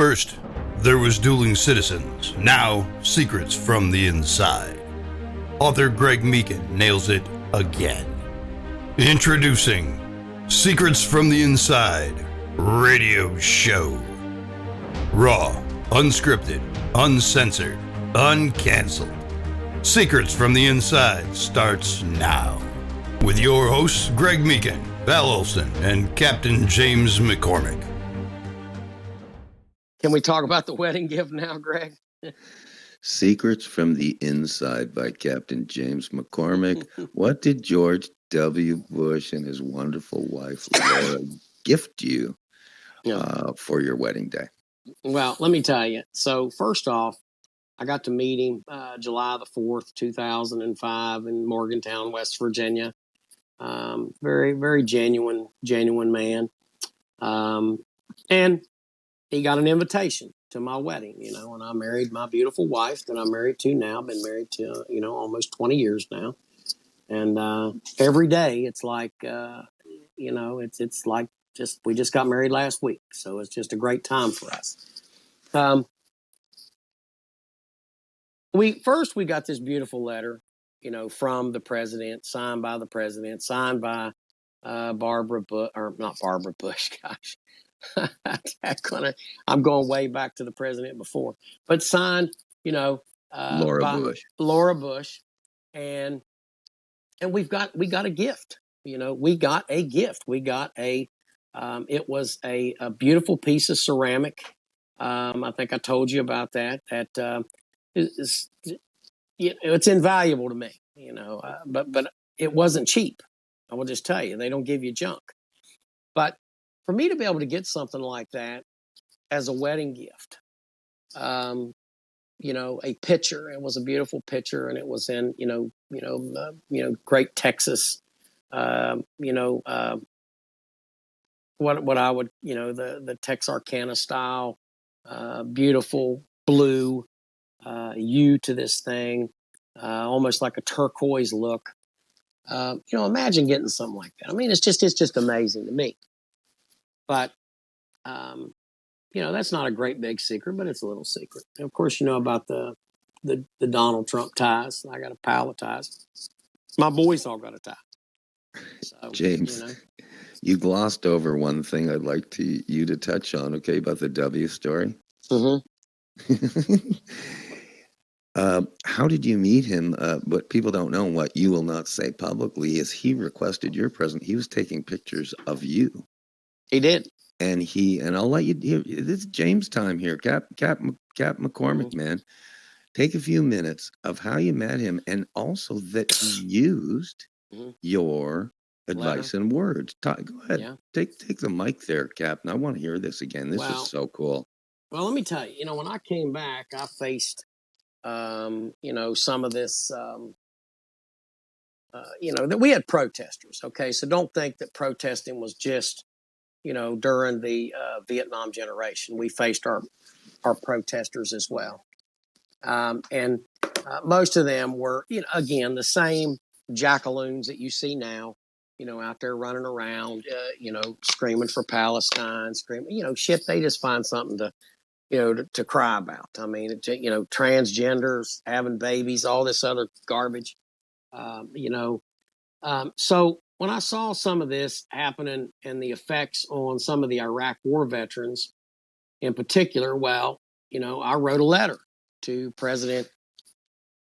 First, there was Dueling Citizens, now Secrets from the Inside. Author Greg Meakin nails it again. Introducing Secrets from the Inside Radio Show. Raw, unscripted, uncensored, uncanceled. Secrets from the Inside starts now. With your hosts, Greg Meakin, Val Olson, and Captain James McCormick. Can we talk about the wedding gift now, Greg? Secrets from the Inside by Captain James McCormick. What did George W. Bush and his wonderful wife, Laura, gift you for your wedding day? Well, let me tell you. So first off, I got to meet him July the 4th, 2005 in Morgantown, West Virginia. Very, very genuine man. And he got an invitation to my wedding, and I married my beautiful wife that I'm married to now. Been married to, almost 20 years now. And every day it's like, it's like we just got married last week. So it's just a great time for us. We got this beautiful letter, from the president, signed by the president, signed by Barbara Bush, or not Barbara Bush, gosh. I'm going way back to the president before, but signed, Laura Bush, and we got a gift. We got a gift. We got it was a beautiful piece of ceramic. I think I told you about that. It's invaluable to me, but it wasn't cheap. I will just tell you, they don't give you junk. But for me to be able to get something like that as a wedding gift, a picture, it was a beautiful picture, and it was in, great Texas, what I would, the Texarkana style, beautiful blue hue to this thing, almost like a turquoise look. Imagine getting something like that. I mean, it's just amazing to me. But, that's not a great big secret, but it's a little secret. And of course, you know about the Donald Trump ties. I got a pile of ties. My boys all got a tie. So, James, you glossed over one thing I'd like you to touch on, okay, about the W story. Mm-hmm. How did you meet him? What people don't know, what you will not say publicly, is he requested your present. He was taking pictures of you. He did. And I'll let you, this is James time here. Cap McCormick, Mm-hmm. man. Take a few minutes of how you met him, and also that he used your advice and words. Go ahead. Yeah. Take the mic there, Cap. And I want to hear this again. This is so cool. Well, let me tell you, when I came back, I faced, some of this, that we had protesters. Okay. So don't think that protesting was just, during the Vietnam generation. We faced our protesters as well. And most of them were, again, the same jackaloons that you see now, out there running around, screaming for Palestine, screaming, shit. They just find something to cry about. I mean, transgenders, having babies, all this other garbage, So when I saw some of this happening and the effects on some of the Iraq war veterans in particular, I wrote a letter to President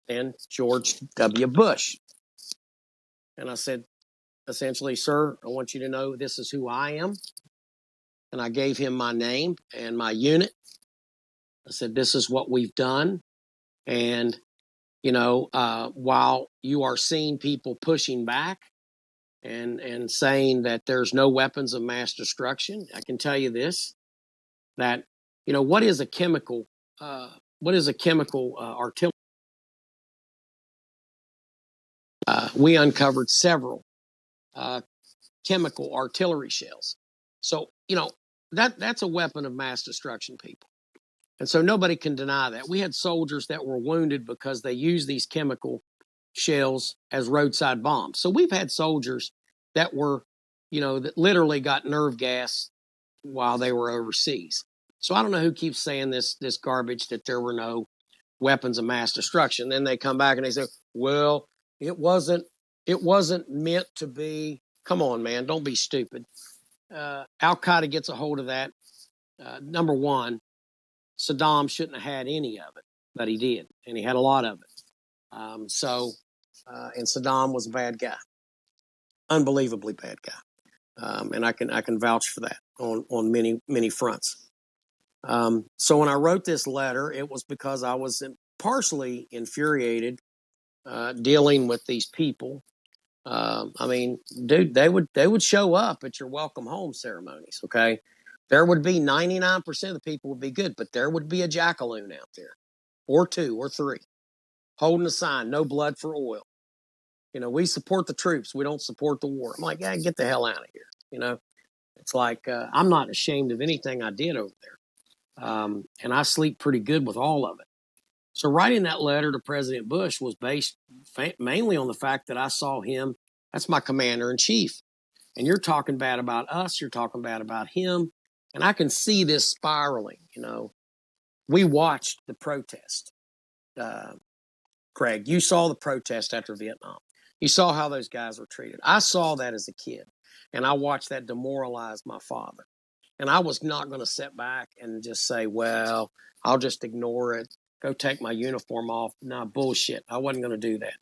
and George W. Bush. And I said, essentially, sir, I want you to know this is who I am. And I gave him my name and my unit. I said, this is what we've done. And, while you are seeing people pushing back and saying that there's no weapons of mass destruction, I can tell you this, that, what is a chemical artillery? We uncovered several chemical artillery shells. So, that's a weapon of mass destruction, people. And so nobody can deny that. We had soldiers that were wounded because they used these chemical shells as roadside bombs. So we've had soldiers that were, that literally got nerve gas while they were overseas. So I don't know who keeps saying this garbage that there were no weapons of mass destruction. Then they come back and they say, well, it wasn't meant to be. Come on, man, don't be stupid. Al Qaeda gets a hold of that. Number one, Saddam shouldn't have had any of it, but he did, and he had a lot of it. And Saddam was a bad guy, unbelievably bad guy, and I can vouch for that on many fronts. So when I wrote this letter, it was because I was partially infuriated dealing with these people. I mean, dude, they would show up at your welcome home ceremonies. Okay, there would be 99% of the people would be good, but there would be a jackaloon out there, or two, or three, holding a sign, "No blood for oil." We support the troops. We don't support the war. I'm like, yeah, get the hell out of here. It's like I'm not ashamed of anything I did over there, and I sleep pretty good with all of it. So writing that letter to President Bush was based mainly on the fact that I saw him. That's my commander in chief. And you're talking bad about us. You're talking bad about him. And I can see this spiraling. We watched the protest. Craig, you saw the protest after Vietnam. You saw how those guys were treated. I saw that as a kid. And I watched that demoralize my father. And I was not going to sit back and just say, well, I'll just ignore it. Go take my uniform off. Nah, bullshit. I wasn't going to do that.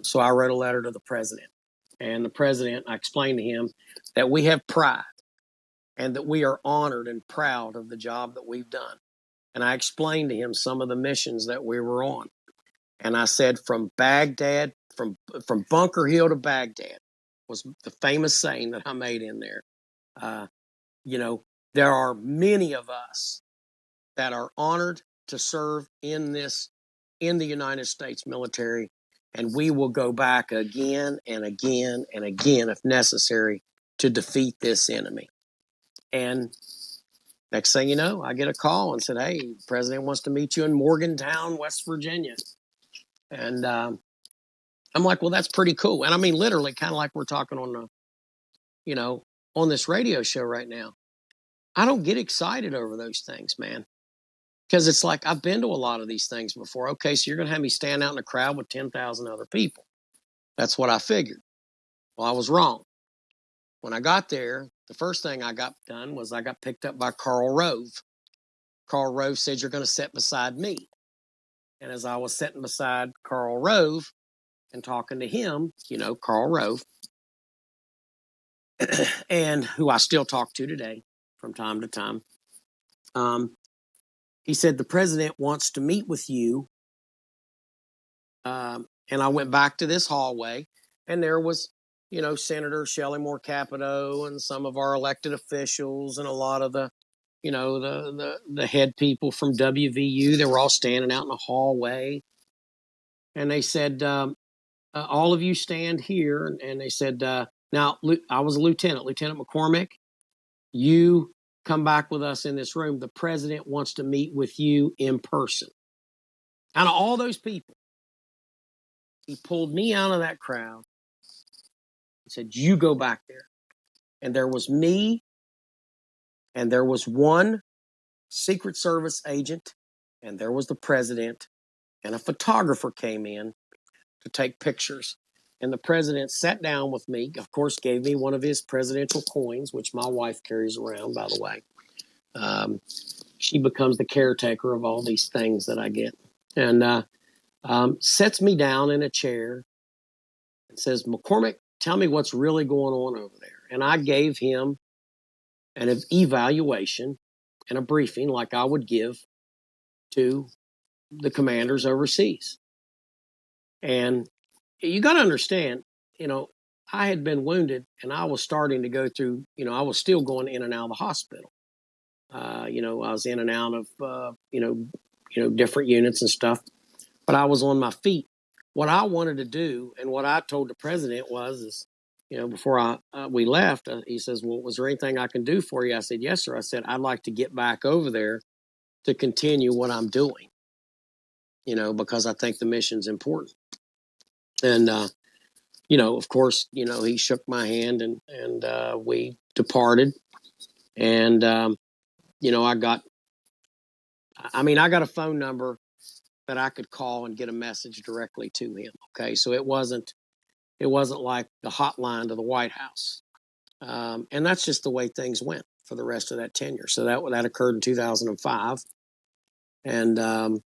So I wrote a letter to the president. And the president, I explained to him that we have pride and that we are honored and proud of the job that we've done. And I explained to him some of the missions that we were on. And I said from Baghdad, from Bunker Hill to Baghdad was the famous saying that I made in there. There are many of us that are honored to serve in the United States military, and we will go back again and again and again if necessary to defeat this enemy. And next thing you know, I get a call and said, hey, the president wants to meet you in Morgantown, West Virginia. And I'm like, well, that's pretty cool. And I mean, literally kind of like we're talking on this radio show right now. I don't get excited over those things, man. Because it's like I've been to a lot of these things before. Okay, so you're going to have me stand out in a crowd with 10,000 other people. That's what I figured. Well, I was wrong. When I got there, the first thing I got done was I got picked up by Karl Rove. Karl Rove said, you're going to sit beside me. And as I was sitting beside Karl Rove and talking to him, Karl Rove, and who I still talk to today from time to time, he said, the president wants to meet with you. And I went back to this hallway, and there was, Senator Shelley Moore Capito and some of our elected officials and a lot of the, the head people from WVU. They were all standing out in the hallway. And they said, all of you stand here. And they said, now, I was a Lieutenant McCormick. You come back with us in this room. The president wants to meet with you in person. Out of all those people, he pulled me out of that crowd. He said, you go back there. And there was me, and there was one Secret Service agent, and there was the president, and a photographer came in to take pictures. And the president sat down with me, of course, gave me one of his presidential coins, which my wife carries around, by the way. She becomes the caretaker of all these things that I get. And sets me down in a chair and says, McCormick, tell me what's really going on over there. And I gave him an evaluation and a briefing like I would give to the commanders overseas. And you got to understand, I had been wounded and I was starting to go through, I was still going in and out of the hospital. I was in and out of, different units and stuff, but I was on my feet. What I wanted to do and what I told the president was, before we left, he says, well, was there anything I can do for you? I said, yes, sir. I said, I'd like to get back over there to continue what I'm doing, because I think the mission's important. And, of course, he shook my hand and we departed. And, I got a phone number that I could call and get a message directly to him. Okay, so it wasn't like the hotline to the White House, and that's just the way things went for the rest of that tenure. So that occurred in 2005, and that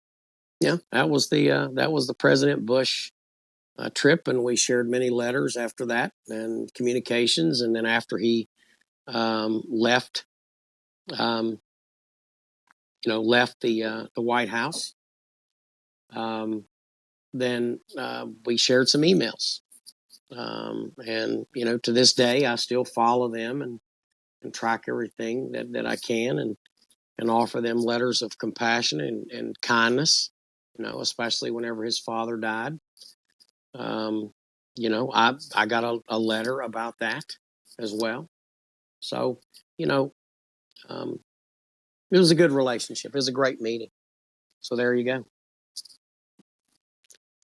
was the President Bush trip, and we shared many letters after that and communications, and then after he left, left the White House. Then we shared some emails. And to this day, I still follow them and track everything that I can and offer them letters of compassion and kindness, especially whenever his father died. I got a letter about that as well. So, it was a good relationship. It was a great meeting. So there you go.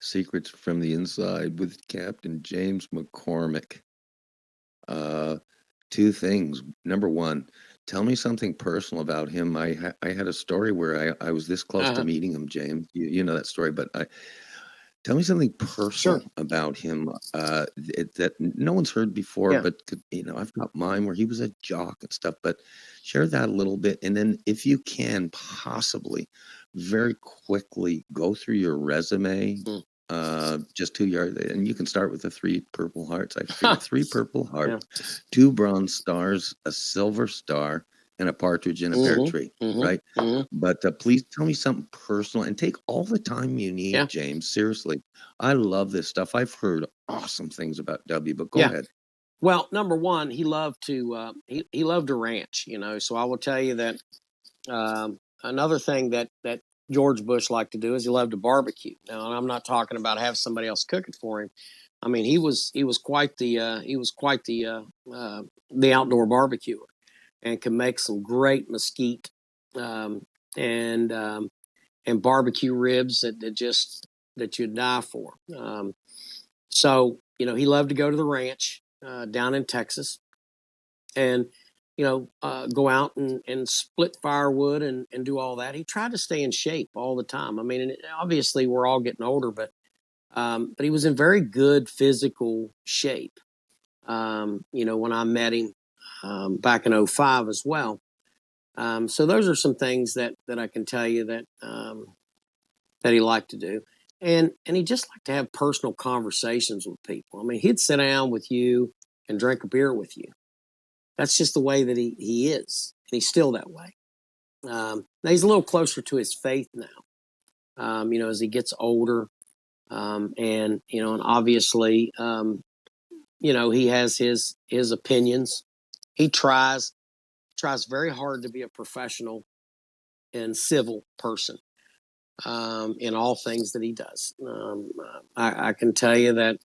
Secrets from the Inside with Captain James McCormick. Two things. Number one, tell me something personal about him. I had a story where I was this close to meeting him, James. You know that story, but tell me something personal about him that no one's heard before, but I've got mine where he was a jock and stuff, but share that a little bit. And then if you can possibly very quickly go through your resume, just 2 yards, and you can start with the 3 Purple Hearts. I figured 3 Purple Hearts, 2 Bronze Stars, a Silver Star, and a partridge in a pear tree, right? But please tell me something personal and take all the time you need, James. Seriously, I love this stuff. I've heard awesome things about W, but go ahead. Well, number one, he loved to he loved to ranch, So I will tell you that another thing that George Bush liked to do is he loved to barbecue. Now, and I'm not talking about have somebody else cook it for him. I mean, he was quite the outdoor barbecuer, and can make some great mesquite and barbecue ribs that you'd die for. So he loved to go to the ranch down in Texas, and go out and split firewood and do all that. He tried to stay in shape all the time. I mean, obviously we're all getting older, but he was in very good physical shape. When I met him back in 2005 as well. So those are some things that I can tell you that he liked to do. And he just liked to have personal conversations with people. I mean, he'd sit down with you and drink a beer with you. That's just the way that he is. And he's still that way. Now he's a little closer to his faith now, as he gets older. And obviously, he has his opinions. He tries very hard to be a professional and civil person in all things that he does. I can tell you that,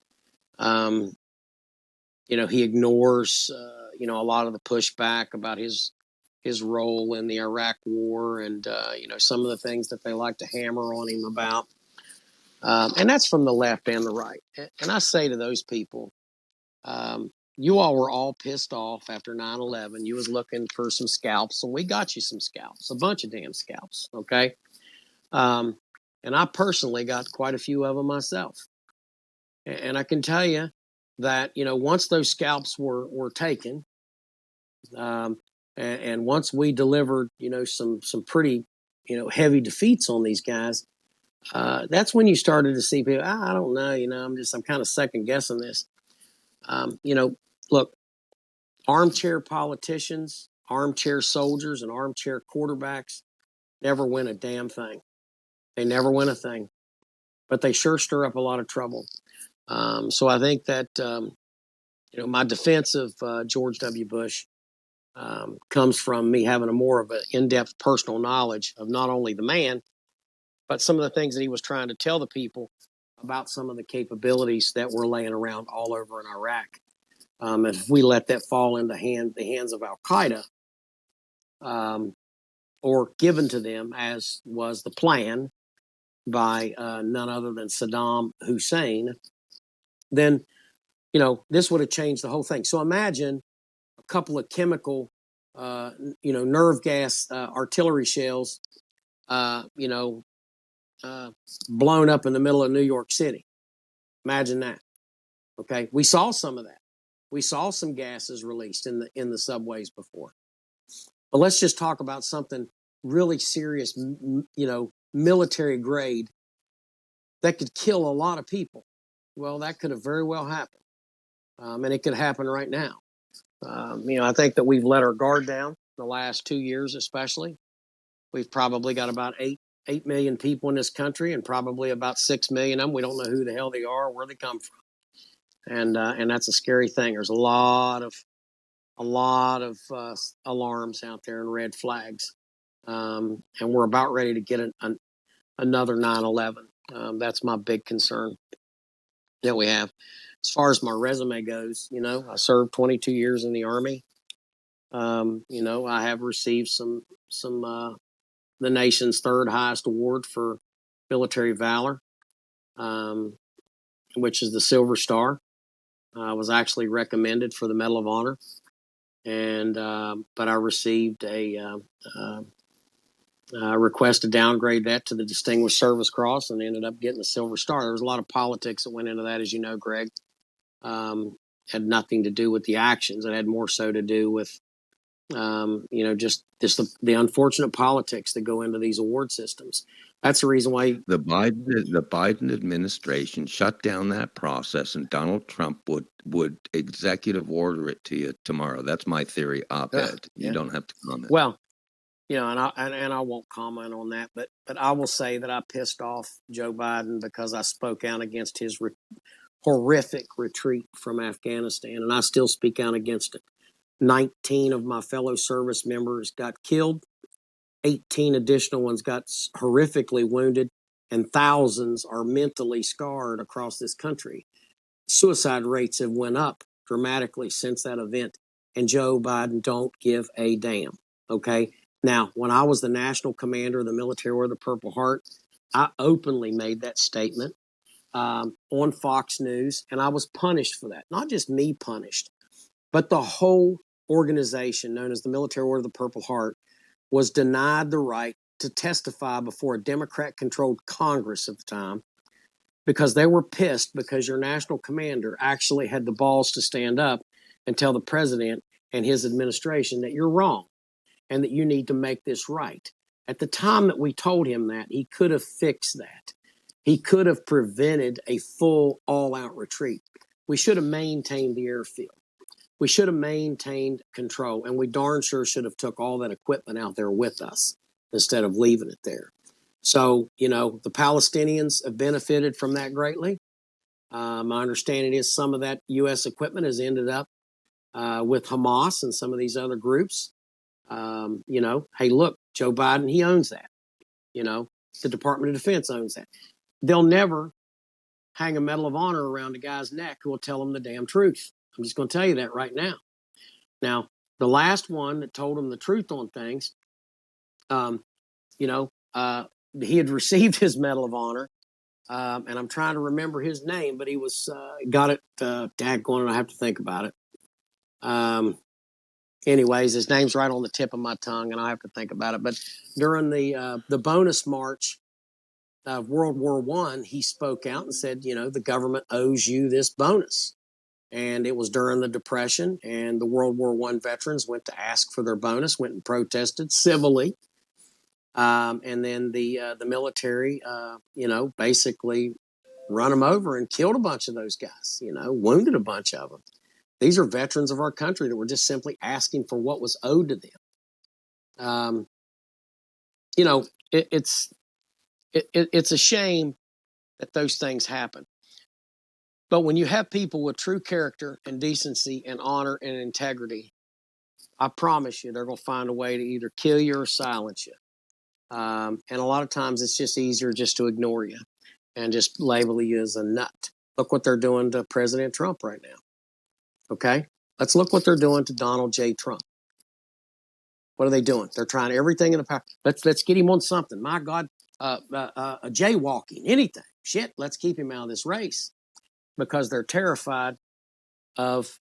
he ignores, a lot of the pushback about his role in the Iraq War and, some of the things that they like to hammer on him about. And that's from the left and the right. And I say to those people, you all were all pissed off after 9/11. You was looking for some scalps, and we got you some scalps, a bunch of damn scalps, okay? And I personally got quite a few of them myself. And I can tell you that, once those scalps were taken, and once we delivered, some pretty, heavy defeats on these guys, that's when you started to see people, I don't know, I'm kind of second guessing this. Look, armchair politicians, armchair soldiers, and armchair quarterbacks never win a damn thing. They never win a thing, but they sure stir up a lot of trouble. So I think that, my defense of George W. Bush comes from me having a more of an in-depth personal knowledge of not only the man, but some of the things that he was trying to tell the people about some of the capabilities that were laying around all over in Iraq. If we let that fall into the hands of Al-Qaeda, or given to them as was the plan by none other than Saddam Hussein, then, this would have changed the whole thing. So imagine a couple of chemical nerve gas artillery shells, blown up in the middle of New York City. Imagine that. Okay, we saw some of that. We saw some gases released in the subways before. But let's just talk about something really serious, military grade that could kill a lot of people. Well, that could have very well happened, and it could happen right now. I think that we've let our guard down the last 2 years, especially. We've probably got about 8 million people in this country, and probably about 6 million of them we don't know who the hell they are, or where they come from, and that's a scary thing. There's a lot of alarms out there and red flags, and we're about ready to get another 9/11. That's my big concern that we have. As far as my resume goes, I served 22 years in the Army. I have received some the nation's third highest award for military valor, which is the Silver Star. I was actually recommended for the Medal of Honor, but I received a request to downgrade that to the Distinguished Service Cross, and ended up getting the Silver Star. There was a lot of politics that went into that, as you know, Greg. Had nothing to do with the actions. It had more so to do with, just the unfortunate politics that go into these award systems. That's the reason why the Biden administration shut down that process, and Donald Trump would executive order it to you tomorrow. That's my theory. Op-ed. You don't have to comment. Well, and I won't comment on that, but I will say that I pissed off Joe Biden because I spoke out against his horrific retreat from Afghanistan, and I still speak out against it. 19 of my fellow service members got killed. 18 additional ones got horrifically wounded, and thousands are mentally scarred across this country. Suicide rates have went up dramatically since that event, and Joe Biden don't give a damn. Okay. Now, when I was the national commander of the Military Order of the Purple Heart, I openly made that statement on Fox News, and I was punished for that. Not just me punished, but the whole organization known as the Military Order of the Purple Heart was denied the right to testify before a Democrat-controlled Congress at the time, because they were pissed because your national commander actually had the balls to stand up and tell the president and his administration that you're wrong and that you need to make this right. At the time that we told him that, he could have fixed that. He could have prevented a full all-out retreat. We should have maintained the airfield. We should have maintained control, and we darn sure should have took all that equipment out there with us instead of leaving it there. So, the Palestinians have benefited from that greatly. My understanding is some of that U.S. equipment has ended up with Hamas and some of these other groups. Hey, look, Joe Biden, he owns that. The Department of Defense owns that. They'll never hang a Medal of Honor around a guy's neck who will tell him the damn truth. I'm just going to tell you that right now. Now, the last one that told him the truth on things, he had received his Medal of Honor, and I'm trying to remember his name, but he got it, daggone it, I have to think about it. Anyways, his name's right on the tip of my tongue, and I have to think about it. But during the bonus march of World War I, he spoke out and said, the government owes you this bonus. And it was during the Depression, and the World War I veterans went to ask for their bonus, went and protested civilly. And then the military, basically run them over and killed a bunch of those guys, wounded a bunch of them. These are veterans of our country that were just simply asking for what was owed to them. It's a shame that those things happen. But when you have people with true character and decency and honor and integrity, I promise you they're going to find a way to either kill you or silence you. And a lot of times it's just easier just to ignore you and just label you as a nut. Look what they're doing to President Trump right now. Okay? Let's look what they're doing to Donald J. Trump. What are they doing? They're trying everything in the power. Let's get him on something. My God, jaywalking, anything. Shit, let's keep him out of this race because they're terrified of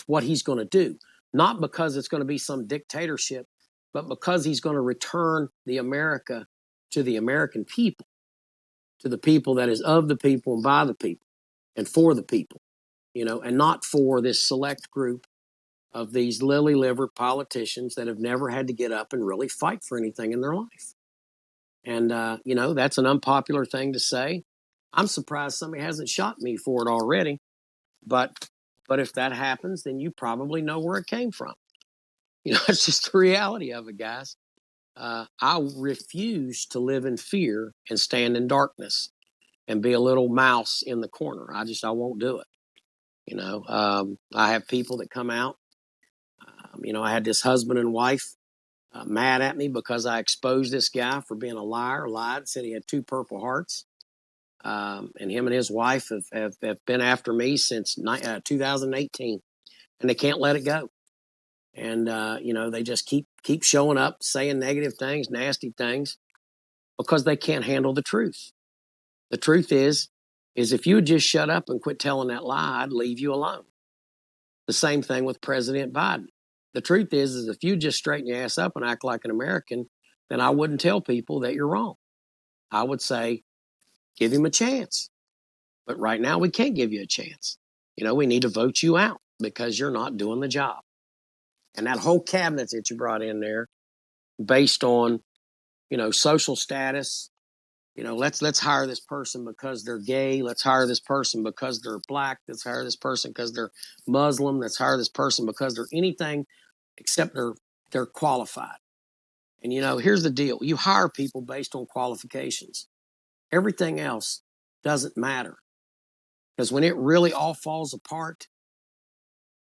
what he's going to do. not because it's going to be some dictatorship, but because he's going to return the America to the American people, to the people that is of the people and by the people and for the people, and not for this select group of these lily-livered politicians that have never had to get up and really fight for anything in their life. And, that's an unpopular thing to say. I'm surprised somebody hasn't shot me for it already. But if that happens, then you probably know where it came from. It's just the reality of it, guys. I refuse to live in fear and stand in darkness and be a little mouse in the corner. I won't do it. I have people that come out. I had this husband and wife mad at me because I exposed this guy for being a liar, lied, said he had 2 Purple Hearts. And him and his wife have been after me since 2018, and they can't let it go. And, they just keep showing up, saying negative things, nasty things, because they can't handle the truth. The truth is if you would just shut up and quit telling that lie, I'd leave you alone. The same thing with President Biden. The truth is if you just straighten your ass up and act like an American, then I wouldn't tell people that you're wrong. I would say, give him a chance. But right now, we can't give you a chance. We need to vote you out because you're not doing the job. And that whole cabinet that you brought in there, based on, social status, let's hire this person because they're gay. Let's hire this person because they're black. Let's hire this person because they're Muslim. Let's hire this person because they're anything except they're qualified. And, here's the deal. You hire people based on qualifications. Everything else doesn't matter. Because when it really all falls apart,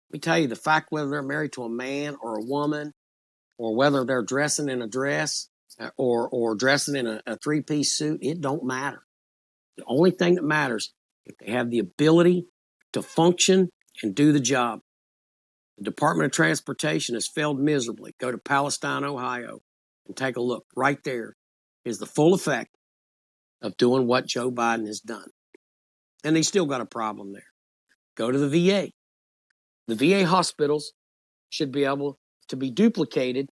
let me tell you, the fact whether they're married to a man or a woman, or whether they're dressing in a dress or dressing in a 3-piece suit, it don't matter. The only thing that matters is if they have the ability to function and do the job. The Department of Transportation has failed miserably. Go to Palestine, Ohio, and take a look. Right there is the full effect of doing what Joe Biden has done. And they still got a problem there. Go to the VA. The VA hospitals should be able to be duplicated.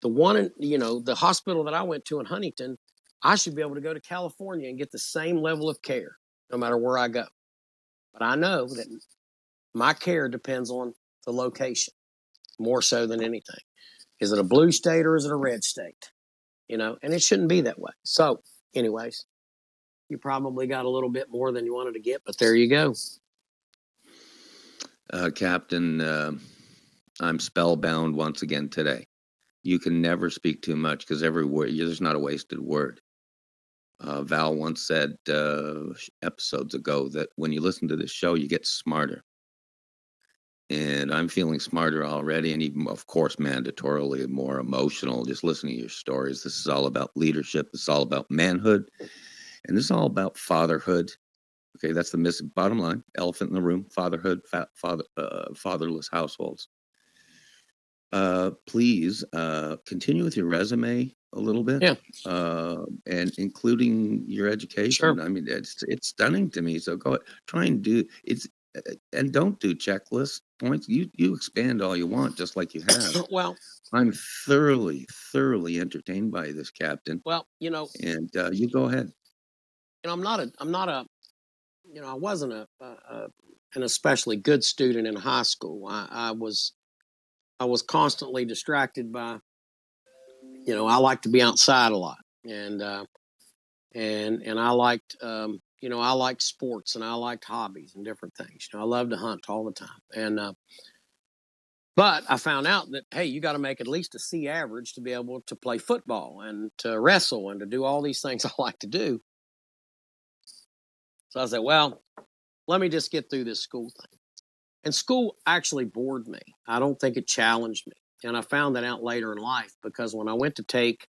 The one, the hospital that I went to in Huntington, I should be able to go to California and get the same level of care no matter where I go. But I know that my care depends on the location more so than anything. Is it a blue state or is it a red state? And it shouldn't be that way. So, anyways, you probably got a little bit more than you wanted to get, but there you go. Captain, I'm spellbound once again today. You can never speak too much because every word, there's not a wasted word. Val once said episodes ago that when you listen to this show, you get smarter. And I'm feeling smarter already, and even, of course, mandatorily more emotional just listening to your stories. This is all about leadership. This is all about manhood. And this is all about fatherhood. Okay, that's the bottom line. Elephant in the room, fatherhood, fatherless households. Please continue with your resume a little bit. Yeah. And including your education. Sure. I mean, it's stunning to me. So go ahead, try and do it's, and don't do checklist points. You expand all you want, just like you have. Well, I'm thoroughly entertained by this, Captain. Well, and you go ahead. I'm not a, I wasn't an especially good student in high school. I was constantly distracted by, I like to be outside a lot, and I liked, I liked sports and I liked hobbies and different things. I love to hunt all the time, and but I found out that, hey, you got to make at least a C average to be able to play football and to wrestle and to do all these things I like to do. So I said, well, let me just get through this school thing. And school actually bored me. I don't think it challenged me. And I found that out later in life because when I went to take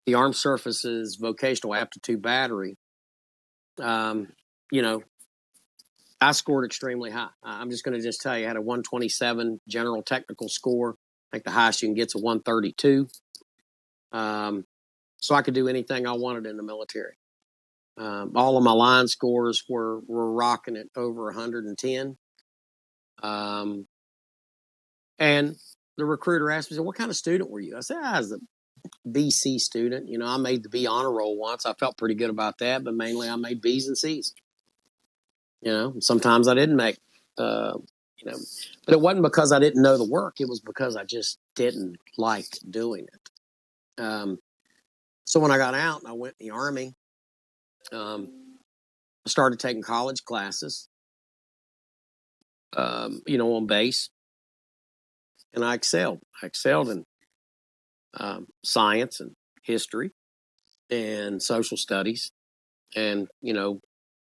the Armed Services Vocational Aptitude Battery, I scored extremely high. I'm just going to tell you, I had a 127 general technical score. I think the highest you can get is a 132. So I could do anything I wanted in the military. All of my line scores were rocking at over 110. And the recruiter asked me, said, "What kind of student were you?" I said, "I was a BC student. I made the B honor roll once. I felt pretty good about that, but mainly I made B's and C's. Sometimes I didn't make, but it wasn't because I didn't know the work. It was because I just didn't like doing it. So when I got out and I went in the Army, I started taking college classes, on base, and I excelled. I excelled in science and history and social studies and,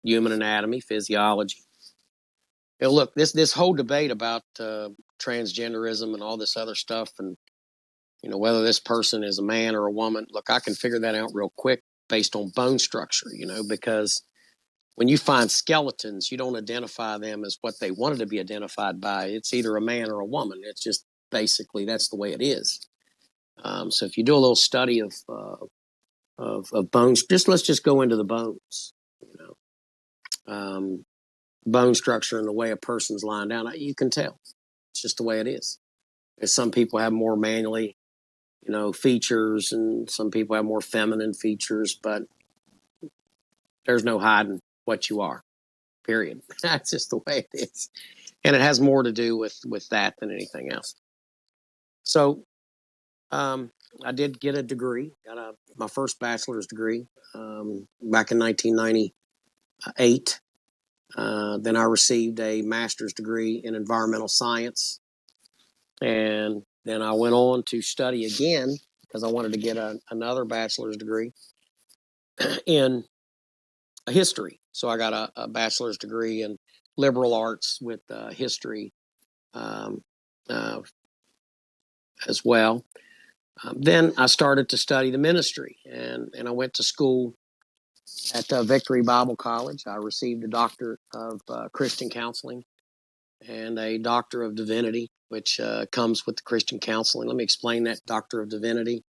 human anatomy, physiology. Look, this whole debate about transgenderism and all this other stuff, and whether this person is a man or a woman. Look, I can figure that out real quick based on bone structure. Because when you find skeletons, you don't identify them as what they wanted to be identified by. It's either a man or a woman. It's just basically that's the way it is. So if you do a little study of bones, let's just go into the bones. Bone structure and the way a person's lying down, you can tell. It's just the way it is. Because some people have more manly, features, and some people have more feminine features, but there's no hiding what you are, period. That's just the way it is. And it has more to do with that than anything else. So I did get a degree, got my first bachelor's degree back in 1998. Then I received a master's degree in environmental science. And then I went on to study again because I wanted to get another bachelor's degree in history. So I got a bachelor's degree in liberal arts with history as well. Then I started to study the ministry, and I went to school at Victory Bible College. I received a doctorate of Christian counseling and a doctor of divinity, which comes with the Christian counseling. Let me explain that. Doctor of divinity.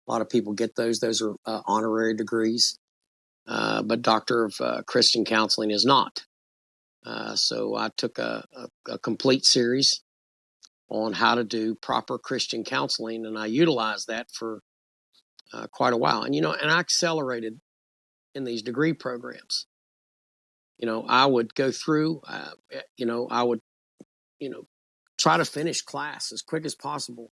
A lot of people get those. Those are honorary degrees. But doctor of Christian counseling is not. So I took a complete series on how to do proper Christian counseling, and I utilized that for quite a while. And I accelerated in these degree programs. I would go through. I would try to finish class as quick as possible,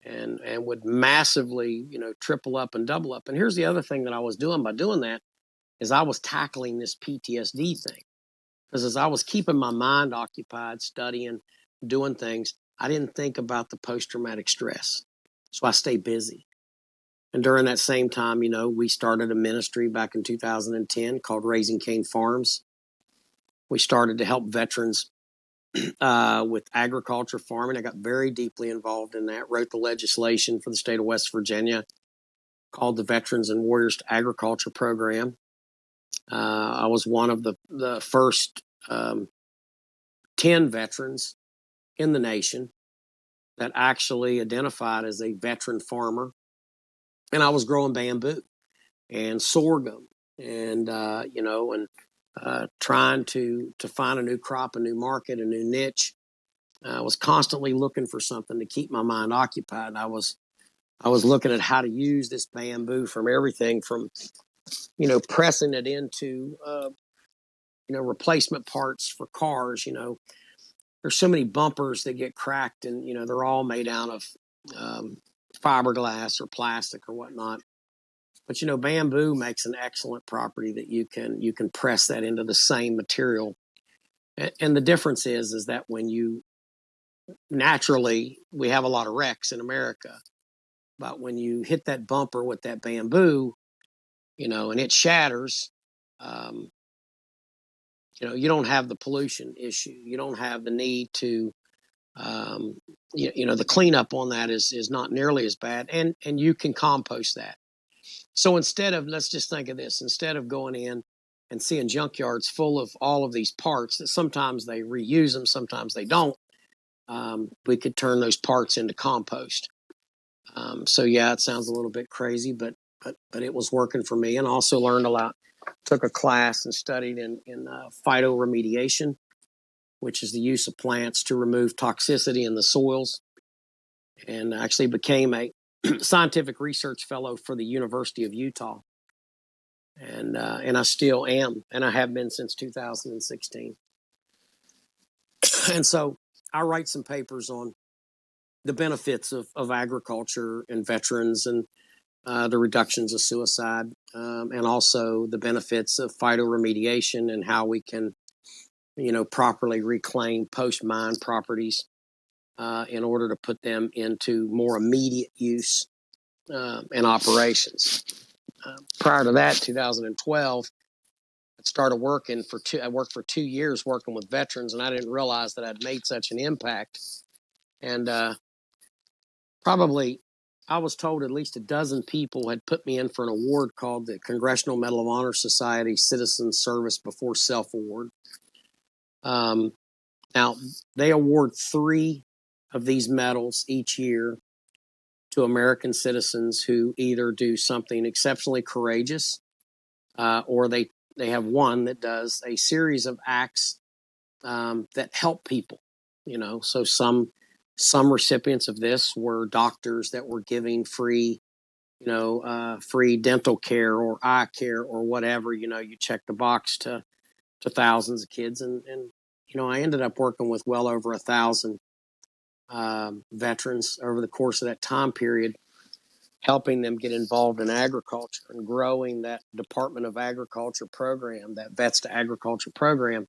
and would massively triple up and double up. And here's the other thing that I was doing by doing that is I was tackling this PTSD thing, because as I was keeping my mind occupied, studying, doing things, I didn't think about the post-traumatic stress. So I stayed busy. And during that same time, we started a ministry back in 2010 called Raising Cane Farms. We started to help veterans with agriculture, farming. I got very deeply involved in that, wrote the legislation for the state of West Virginia called the Veterans and Warriors to Agriculture Program. I was one of the first 10 veterans in the nation that actually identified as a veteran farmer. And I was growing bamboo and sorghum and, trying to find a new crop, a new market, a new niche. I was constantly looking for something to keep my mind occupied. I was looking at how to use this bamboo from everything from, pressing it into, replacement parts for cars. There's so many bumpers that get cracked, and they're all made out of fiberglass or plastic or whatnot. But bamboo makes an excellent property that you can press that into the same material. And the difference is that when you naturally, we have a lot of wrecks in America, but when you hit that bumper with that bamboo, and it shatters, you don't have the pollution issue. You don't have the need to, the cleanup on that is not nearly as bad, and you can compost that. So let's just think of this, instead of going in and seeing junkyards full of all of these parts that sometimes they reuse them, sometimes they don't, we could turn those parts into compost. So yeah, it sounds a little bit crazy, but it was working for me, and also learned a lot. Took a class and studied in phytoremediation, which is the use of plants to remove toxicity in the soils. and actually became a scientific research fellow for the University of Utah. And I still am, and I have been since 2016. And so I write some papers on the benefits of agriculture and veterans, and the reductions of suicide, and also the benefits of phytoremediation and how we can, properly reclaim post-mine properties in order to put them into more immediate use and operations. Prior to that, 2012, I worked for 2 years working with veterans, and I didn't realize that I'd made such an impact. And probably, I was told at least a dozen people had put me in for an award called the Congressional Medal of Honor Society Citizen Service Before Self Award. Now, they award 3 of these medals each year to American citizens who either do something exceptionally courageous, or they have one that does a series of acts that help people. So some recipients of this were doctors that were giving free free dental care or eye care or whatever. You check the box to thousands of kids, and I ended up working with well over 1,000 veterans over the course of that time period, helping them get involved in agriculture and growing that Department of Agriculture program, that Vets to Agriculture program,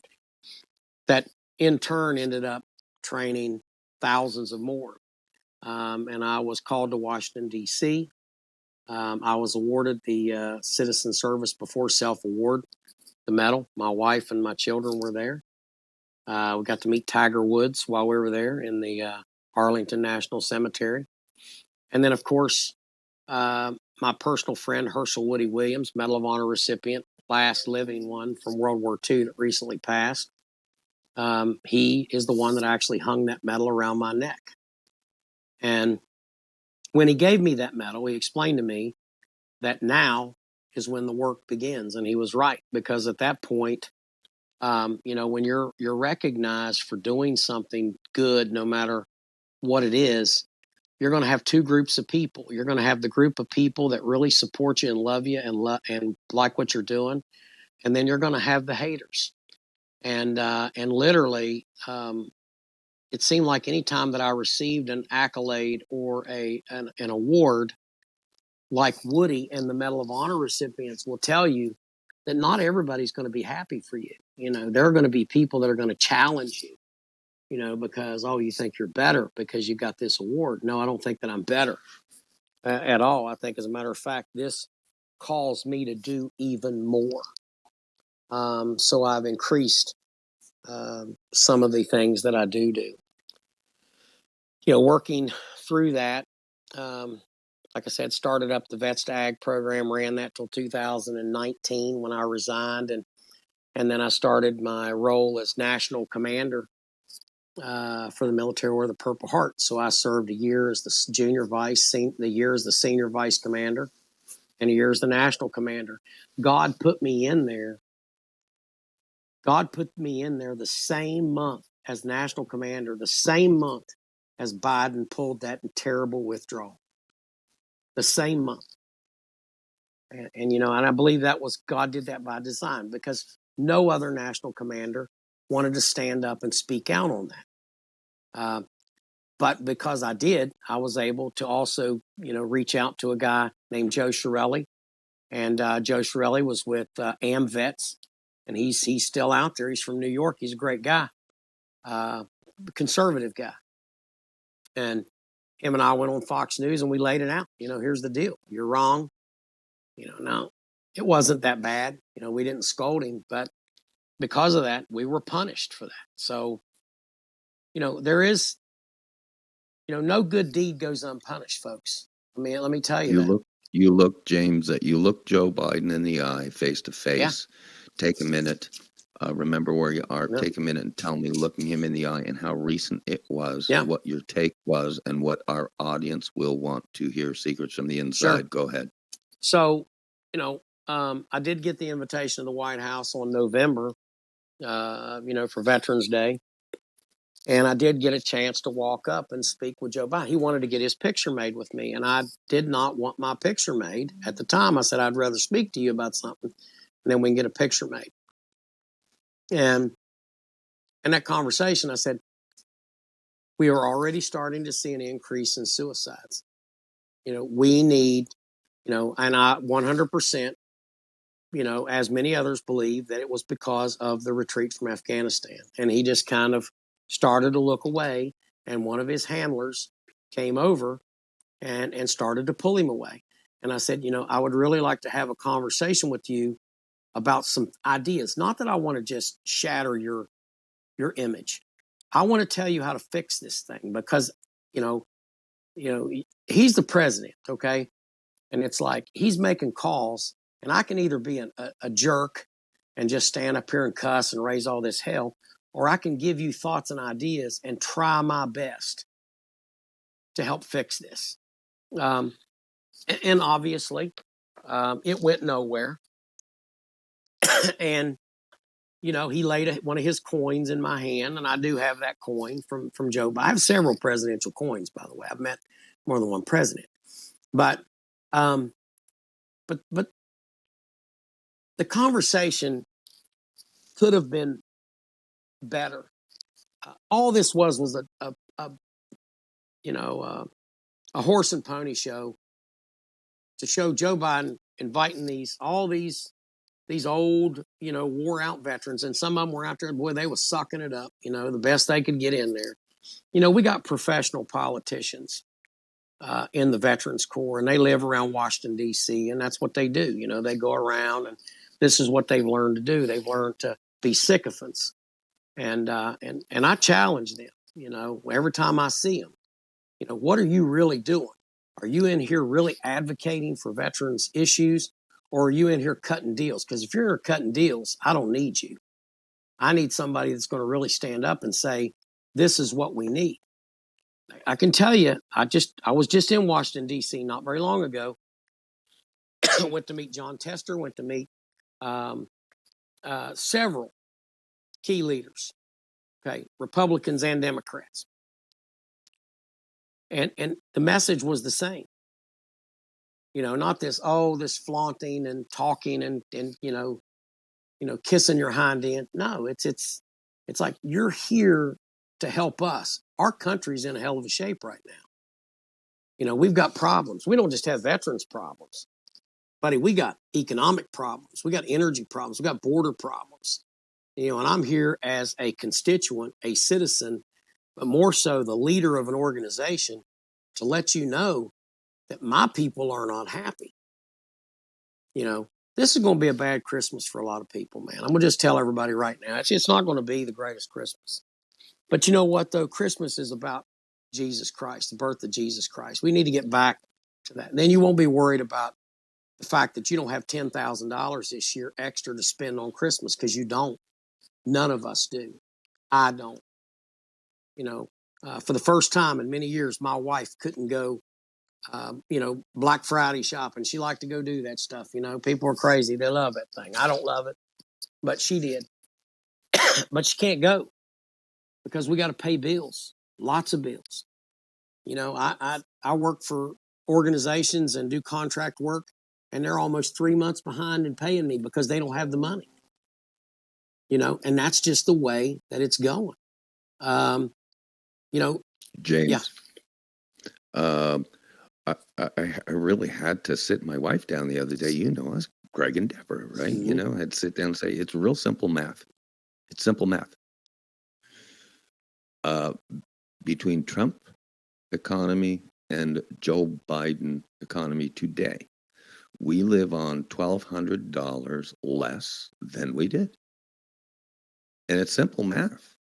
that in turn ended up training thousands of more. And I was called to Washington, D.C. I was awarded the Citizen Service Before Self Award, the medal. My wife and my children were there. We got to meet Tiger Woods while we were there in the Arlington National Cemetery. And then, of course, my personal friend, Herschel Woody Williams, Medal of Honor recipient, last living one from World War II that recently passed. He is the one that actually hung that medal around my neck. And when he gave me that medal, he explained to me that now is when the work begins. And he was right, because at that point, when you're recognized for doing something good, no matter what it is, you're going to have 2 groups of people. You're going to have the group of people that really support you and love you and like what you're doing, and then you're going to have the haters. And literally, it seemed like any time that I received an accolade or an award, like Woody and the Medal of Honor recipients will tell you, that not everybody's going to be happy for you. There are going to be people that are going to challenge you, because, oh, you think you're better because you got this award. No, I don't think that I'm better at all. I think, as a matter of fact, this calls me to do even more. So I've increased some of the things that I do. Working through that, like I said, started up the Vets to Ag program, ran that till 2019 when I resigned, and then I started my role as national commander for the Military Order of the Purple Heart. So I served a year as the year as the senior vice commander, and a year as the national commander. God put me in there the same month as national commander, the same month as Biden pulled that terrible withdrawal. The same month. And I believe that was, God did that by design, because no other national commander wanted to stand up and speak out on that. But because I did, I was able to also, reach out to a guy named Joe Shirelli. And Joe Shirelli was with AmVets, and he's still out there. He's from New York. He's a great guy, conservative guy. And him and I went on Fox News and we laid it out. Here's the deal. You're wrong. No, it wasn't that bad. We didn't scold him, but because of that, we were punished for that. So, there is, no good deed goes unpunished, folks. I mean, let me tell you that. You look, James, you look Joe Biden in the eye, face to face. Take a minute. Remember where you are. Yeah. Take a minute and tell me, looking him in the eye, and how recent it was, Yeah. what your take was, and what our audience will want to hear. Secrets from the Inside. Sure. Go ahead. So, I did get the invitation to the White House on November, for Veterans Day. And I did get a chance to walk up and speak with Joe Biden. He wanted to get his picture made with me, and I did not want my picture made. At the time, I said, I'd rather speak to you about something, and then we can get a picture made. And in that conversation, I said, we are already starting to see an increase in suicides. We need, and I 100%, as many others believe, that it was because of the retreat from Afghanistan. And he just kind of started to look away, and one of his handlers came over and started to pull him away. And I said, I would really like to have a conversation with you about some ideas. Not that I want to just shatter your image. I want to tell you how to fix this thing because, he's the president, okay? And it's like he's making calls, and I can either be a jerk and just stand up here and cuss and raise all this hell, or I can give you thoughts and ideas and try my best to help fix this. And obviously, it went nowhere. And he laid one of his coins in my hand, and I do have that coin from Joe Biden. I have several presidential coins, by the way. I've met more than one president, but the conversation could have been better. All this was a horse and pony show to show Joe Biden inviting all these old, wore out veterans, and some of them were out there. Boy, they were sucking it up, the best they could get in there. We got professional politicians in the Veterans Corps, and they live around Washington, D.C., and that's what they do. They go around, and this is what they've learned to do. They've learned to be sycophants, and I challenge them. Every time I see them, what are you really doing? Are you in here really advocating for veterans' issues, or are you in here cutting deals? Because if you're cutting deals, I don't need you. I need somebody that's going to really stand up and say, this is what we need. I can tell you, I was just in Washington, D.C. not very long ago. Went to meet John Tester, went to meet several key leaders, okay, Republicans and Democrats. And the message was the same. Not this flaunting and talking and kissing your hind end. No, it's like you're here to help us. Our country's in a hell of a shape right now. We've got problems. We don't just have veterans problems, buddy. We got economic problems. We got energy problems. We got border problems. And I'm here as a constituent, a citizen, but more so the leader of an organization to let you know that my people are not happy. This is going to be a bad Christmas for a lot of people, man. I'm going to just tell everybody right now, it's not going to be the greatest Christmas. But you know what, though? Christmas is about Jesus Christ, the birth of Jesus Christ. We need to get back to that. And then you won't be worried about the fact that you don't have $10,000 this year extra to spend on Christmas, because you don't. None of us do. I don't. For the first time in many years, my wife couldn't go Black Friday shopping. She liked to go do that stuff. People are crazy. They love that thing. I don't love it, but she did. But she can't go because we got to pay bills, lots of bills. I work for organizations and do contract work, and they're almost 3 months behind in paying me because they don't have the money. And that's just the way that it's going. James. Yeah. I really had to sit my wife down the other day. Us, Greg and Deborah, right? Mm-hmm. I had to sit down and say, it's real simple math. It's simple math. Between Trump economy and Joe Biden economy today, we live on $1,200 less than we did. And it's simple math.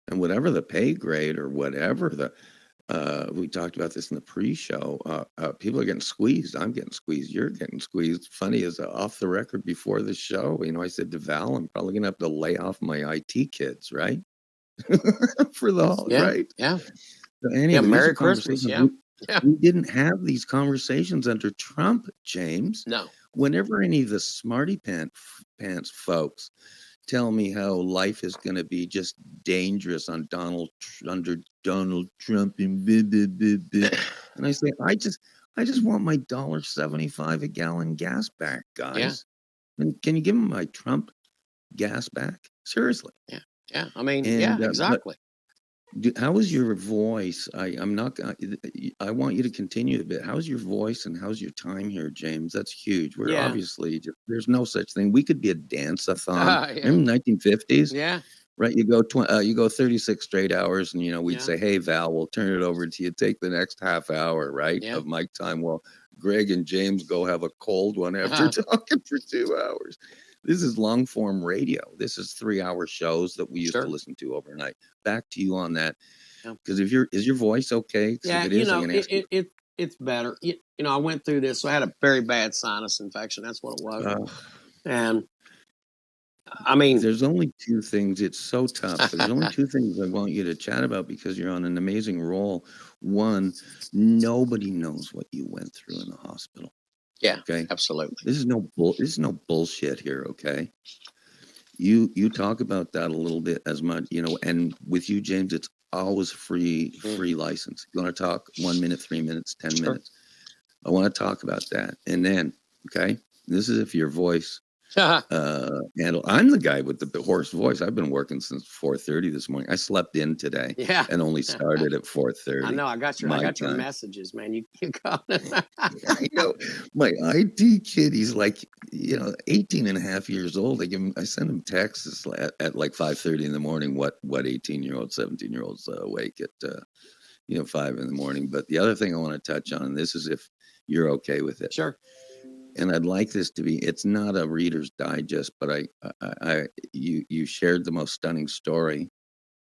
And whatever the pay grade or whatever we talked about this in the pre-show. People are getting squeezed. I'm getting squeezed. You're getting squeezed. Funny is, off the record before the show, I said to Val, I'm probably going to have to lay off my IT kids, right? For the whole, right? Yeah. So anyway, Yeah. Merry Christmas. Yeah. We didn't have these conversations under Trump, James. No. Whenever any of the smarty pants folks, tell me how life is going to be just dangerous on under Donald Trump and blah, blah, blah, blah. And I say, I just want my $1.75 a gallon gas back, Yeah. guys. And can you give me my Trump gas back? Seriously. Yeah. Yeah. I mean, And yeah, but exactly. how is your voice? I'm not. I want you to continue a bit. How's your voice and how's your time here, James? That's huge. We're Yeah. obviously there's no such thing. We could be a dance-a-thon. Yeah. Remember 1950s? Yeah. Right, you go 36 straight hours, and we'd Yeah. say, "Hey, Val, we'll turn it over to you. Take the next half hour, right, Yeah. of mic time." Well, Greg and James go have a cold one after talking for 2 hours. This is long form radio. This is 3-hour shows that we used Sure. to listen to overnight. Back to you on that, Yeah. because is your voice okay? 'Cause Yeah. if it is, I'm gonna ask you. It's better. I went through this. So I had a very bad sinus infection. That's what it was. And I mean, There's only two things. It's so tough, but there's only two things I want you to chat about because you're on an amazing roll. One, nobody knows what you went through in the hospital. yeah, Okay, absolutely. this is no bullshit here. Okay, you talk about that a little bit as much, and with you, James, it's always free license. You want to talk 1 minute, 3 minutes, 10 Sure. minutes. I want to talk about that, and then this is if your voice. Handle. I'm the guy with the hoarse voice. I've been working since 4:30 this morning. I slept in today Yeah. and only started at 4:30. I know. I got your time. messages, man. You got I know. My IT kid, he's like, 18 and a half years old. I send him texts at like 5:30 in the morning. What 18-year-old, 17-year-olds awake at 5 in the morning. But the other thing I want to touch on, and this is if you're okay with it. Sure. And I'd like this to be, it's not a Reader's Digest, but you shared the most stunning story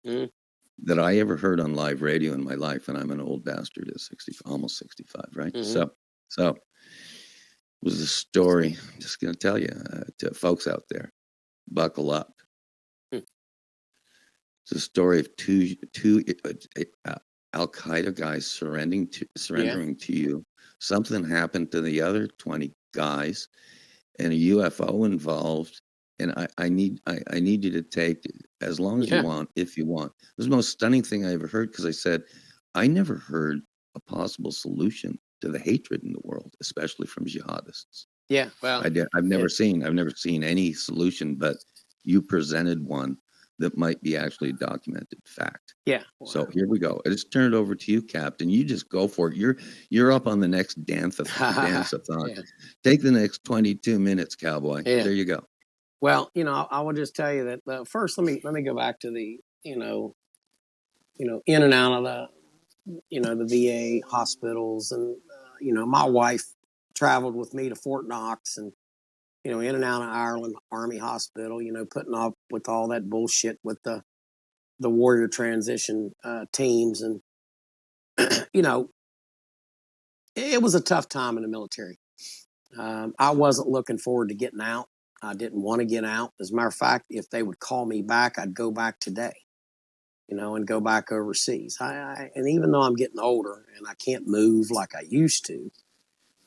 that I ever heard on live radio in my life. And I'm an old bastard at 60, almost 65, right? So it was a story, I'm just going to tell you to folks out there, buckle up. It's a story of two Al-Qaeda guys surrendering to you. Something happened to the other 20 guys and a UFO involved, and I need you to take as long as you want, if you want. This is the most stunning thing I ever heard, because I said I never heard a possible solution to the hatred in the world, especially from jihadists. Yeah, well, I've never seen any solution, but you presented one that might be actually a documented fact. Yeah. So here we go. I just turn it over to you, Captain. You just go for it. You're up on the next dance-a-thon. Yeah. Take the next 22 minutes, cowboy. Yeah. There you go. Well, I will just tell you that first. Let me go back to the in and out of the VA hospitals, and my wife traveled with me to Fort Knox, and in and out of Ireland Army Hospital, putting up with all that bullshit with the warrior transition teams. And, it was a tough time in the military. I wasn't looking forward to getting out. I didn't want to get out. As a matter of fact, if they would call me back, I'd go back today, and go back overseas. And even though I'm getting older and I can't move like I used to,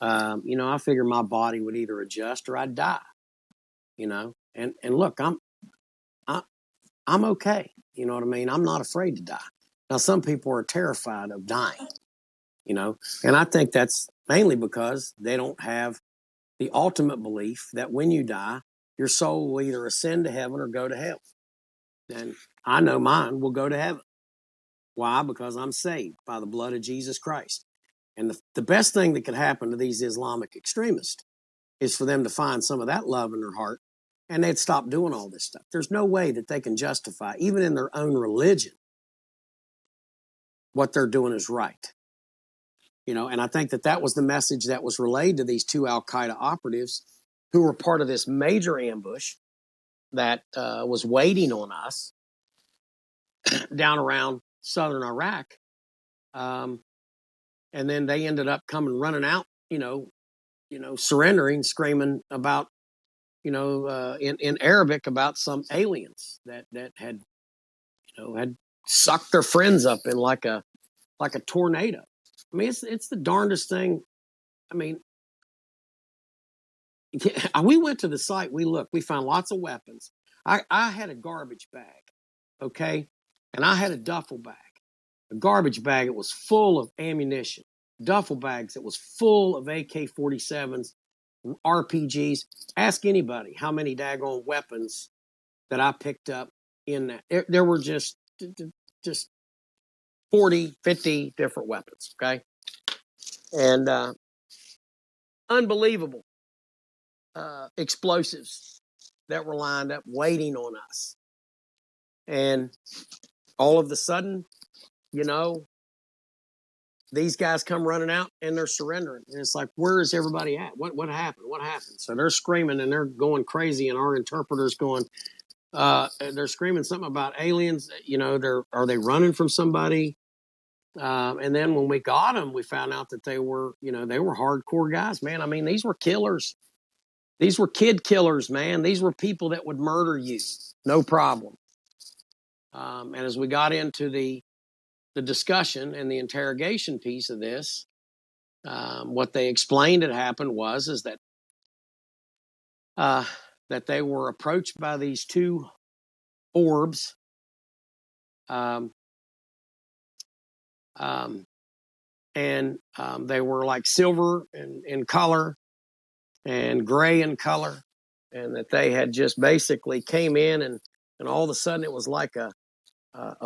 I figure my body would either adjust or I'd die. And look, I'm okay. You know what I mean? I'm not afraid to die. Now, some people are terrified of dying, and I think that's mainly because they don't have the ultimate belief that when you die, your soul will either ascend to heaven or go to hell. And I know mine will go to heaven. Why? Because I'm saved by the blood of Jesus Christ. And the best thing that could happen to these Islamic extremists is for them to find some of that love in their heart, and they'd stop doing all this stuff. There's no way that they can justify, even in their own religion, what they're doing is right. And I think that was the message that was relayed to these two Al-Qaeda operatives who were part of this major ambush that was waiting on us down around southern Iraq. And then they ended up coming running out, surrendering, screaming about, in Arabic about some aliens that had sucked their friends up in like a tornado. I mean, it's the darndest thing. I mean, we went to the site, we looked, we found lots of weapons. I had a garbage bag, okay? And I had a duffel bag. A garbage bag, it was full of ammunition. Duffel bags, it was full of AK-47s, RPGs. Ask anybody how many daggone weapons that I picked up in that. There were just 40, 50 different weapons, okay? And unbelievable explosives that were lined up waiting on us. And all of a sudden, you know, these guys come running out and they're surrendering. And it's like, where is everybody at? What happened? What happened? So they're screaming and they're going crazy, and our interpreter's going, they're screaming something about aliens. You know, are they running from somebody? And then when we got them, we found out that they were hardcore guys, man. I mean, these were killers. These were kid killers, man. These were people that would murder you, no problem. And as we got into the discussion and the interrogation piece of this, what they explained had happened is that that they were approached by these two orbs, and they were like silver in color and gray in color, and that they had just basically came in, and all of a sudden it was like a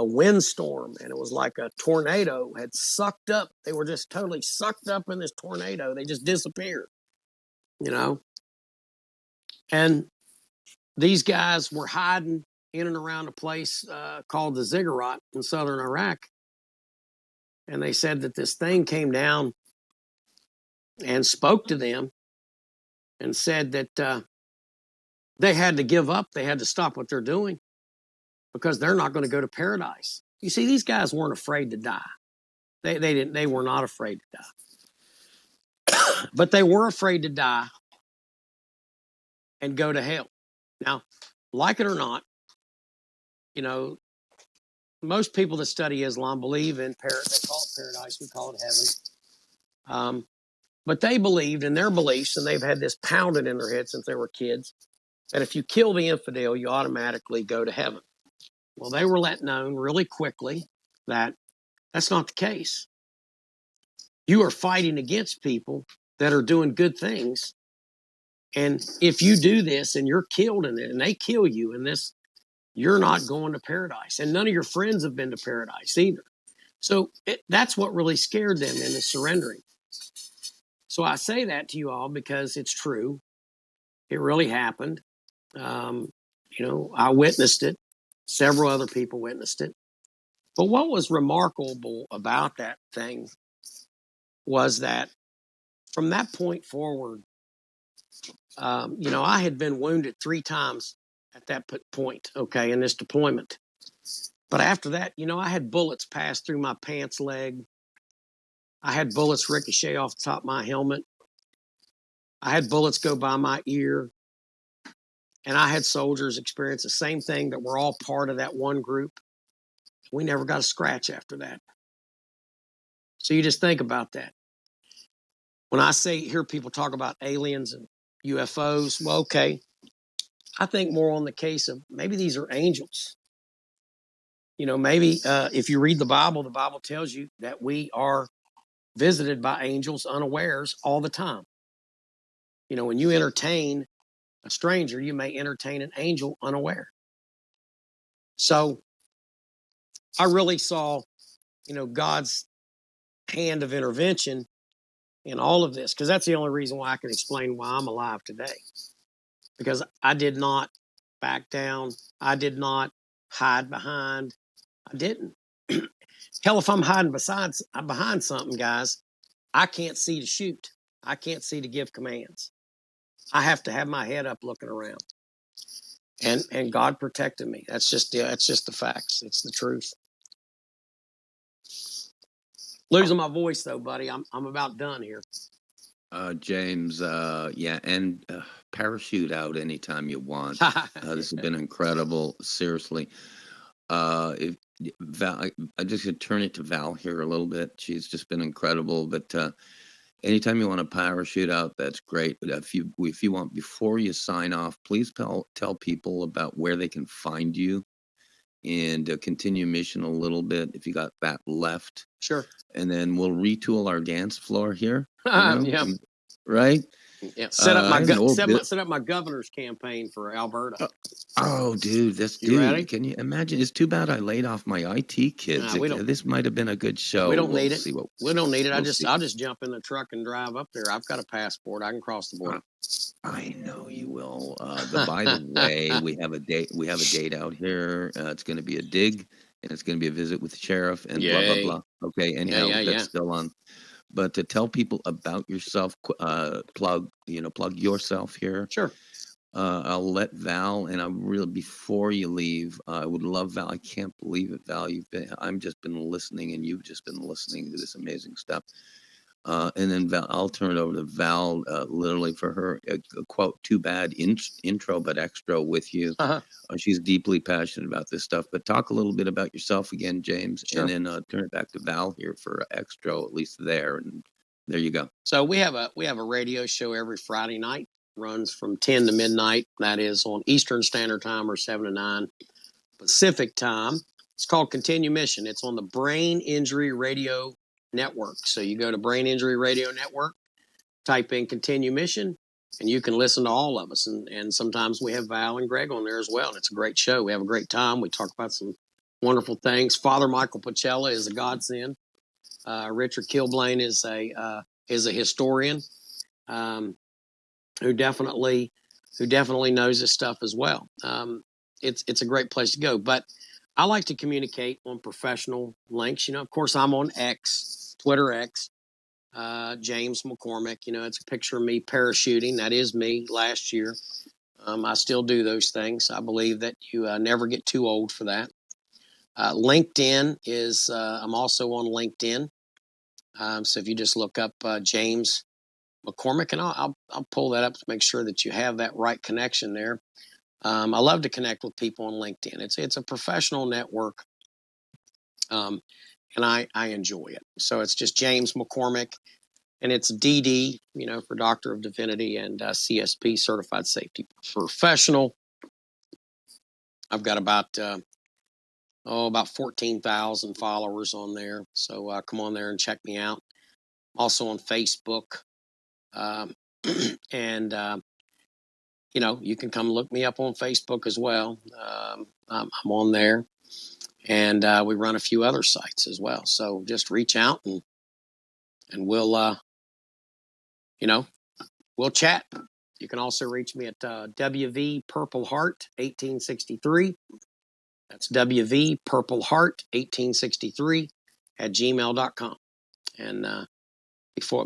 windstorm, and it was like a tornado had sucked up. They were just totally sucked up in this tornado. They just disappeared, you know. And these guys were hiding in and around a place called the Ziggurat in southern Iraq. And they said that this thing came down and spoke to them and said that they had to give up. They had to stop what they're doing because they're not going to go to paradise. You see, these guys weren't afraid to die. They were not afraid to die. But they were afraid to die and go to hell. Now, like it or not, you know, most people that study Islam believe in they call it paradise, we call it heaven. But they believed in their beliefs, and they've had this pounded in their head since they were kids, that if you kill the infidel, you automatically go to heaven. Well, they were let known really quickly that that's not the case. You are fighting against people that are doing good things. And if you do this and you're killed in it and they kill you in this, you're not going to paradise. And none of your friends have been to paradise either. So that's what really scared them into surrendering. So I say that to you all because it's true. It really happened. You know, I witnessed it. Several other people witnessed it. But what was remarkable about that thing was that from that point forward, you know, I had been wounded 3 times at that point, okay, in this deployment. But after that, you know, I had bullets pass through my pants leg. I had bullets ricochet off the top of my helmet. I had bullets go by my ear. And I had soldiers experience the same thing that were all part of that one group. We never got a scratch after that. So you just think about that. When I hear people talk about aliens and UFOs, well, okay, I think more on the case of maybe these are angels. You know, maybe if you read the Bible tells you that we are visited by angels unawares all the time. You know, when you entertain a stranger, you may entertain an angel unaware. So I really saw, you know, God's hand of intervention in all of this, because that's the only reason why I can explain why I'm alive today. Because I did not back down. I did not hide behind. I didn't. Hell, if I'm hiding behind something, guys, I can't see to shoot. I can't see to give commands. I have to have my head up looking around. And God protected me. That's just the facts. It's the truth. Losing my voice though, buddy. I'm about done here. James, yeah, and parachute out anytime you want. This has been incredible. Seriously. If Val, I just could turn it to Val here a little bit. She's just been incredible. But anytime you want to parachute out, that's great. But if you want, before you sign off, please tell people about where they can find you and continue mission a little bit if you got that left. Sure. And then we'll retool our dance floor here. Yeah. Right. Yeah. Set up my my governor's campaign for Alberta. Oh, dude, ready? Can you imagine? It's too bad I laid off my IT kids. This might have been a good show. We don't need it. See what, we don't need it. I'll just jump in the truck and drive up there. I've got a passport. I can cross the border. I know you will. By the way, we have a date. We have a date out here. It's going to be a dig, and it's going to be a visit with the sheriff, and blah blah blah. Okay, anyhow, that's still on. But to tell people about yourself, plug yourself here. Sure. I'll let Val, and I really, before you leave, I would love Val. I can't believe it, Val. I'm just been listening, and you've just been listening to this amazing stuff. And then Val, I'll turn it over to Val, literally for her quote, too bad intro, but extra with you. She's deeply passionate about this stuff, but talk a little bit about yourself again, James, sure. And then turn it back to Val here for extra, at least there. And there you go. So we have a radio show every Friday night, runs from 10 to midnight. That is on Eastern Standard Time or 7 to 9 Pacific Time. It's called Continue Mission. It's on the Brain Injury Radio Network. So you go to Brain Injury Radio Network, type in Continue Mission, and you can listen to all of us. And sometimes we have Val and Greg on there as well. And it's a great show. We have a great time. We talk about some wonderful things. Father Michael Pacella is a godsend. Richard Kilblain is a historian who definitely knows his stuff as well. It's a great place to go. But I like to communicate on professional links. Of course, I'm on X, Twitter X, James McCormick. It's a picture of me parachuting. That is me last year. I still do those things. I believe that you never get too old for that. LinkedIn is, I'm also on LinkedIn. So if you just look up James McCormick, and I'll pull that up to make sure that you have that right connection there. I love to connect with people on LinkedIn. It's a professional network, and I enjoy it. So it's just James McCormick, and it's DD, for Doctor of Divinity, and CSP, Certified Safety Professional. I've got about 14,000 followers on there. So come on there and check me out. Also on Facebook. And you can come look me up on Facebook as well. I'm on there, and we run a few other sites as well. So just reach out and we'll chat. You can also reach me at WV Purple Heart 1863. That's WV Purple Heart 1863 at gmail.com. And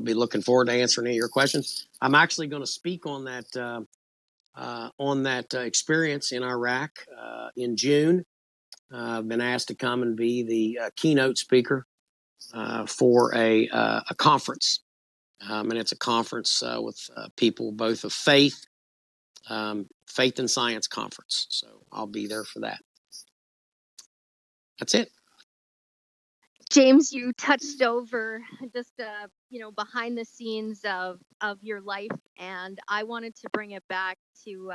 be looking forward to answering any of your questions. I'm actually going to speak on that experience in Iraq in June. I've been asked to come and be the keynote speaker for a conference, and it's a conference with people both of faith and science conference. So I'll be there for that. That's it. James, you touched over just behind the scenes of your life, and I wanted to bring it back to you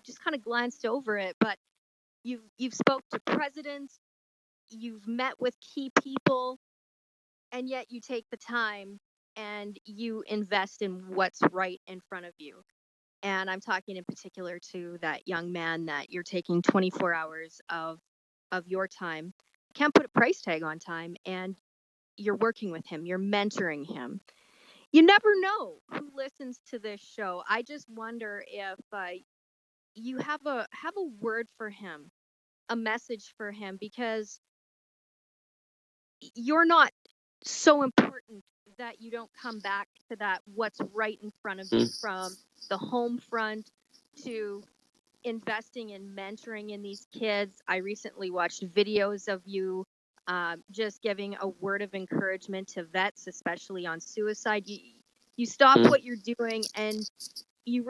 just kind of glanced over it, but you've spoke to presidents, you've met with key people, and yet you take the time and you invest in what's right in front of you. And I'm talking in particular to that young man that you're taking 24 hours of your time. Can't put a price tag on time, and you're working with him, you're mentoring him. You never know who listens to this show. I just wonder if you have a word for him, a message for him, because you're not so important that you don't come back to that what's right in front of you, from the home front to investing in mentoring in these kids. I recently watched videos of you just giving a word of encouragement to vets, especially on suicide. You stop what you're doing, and you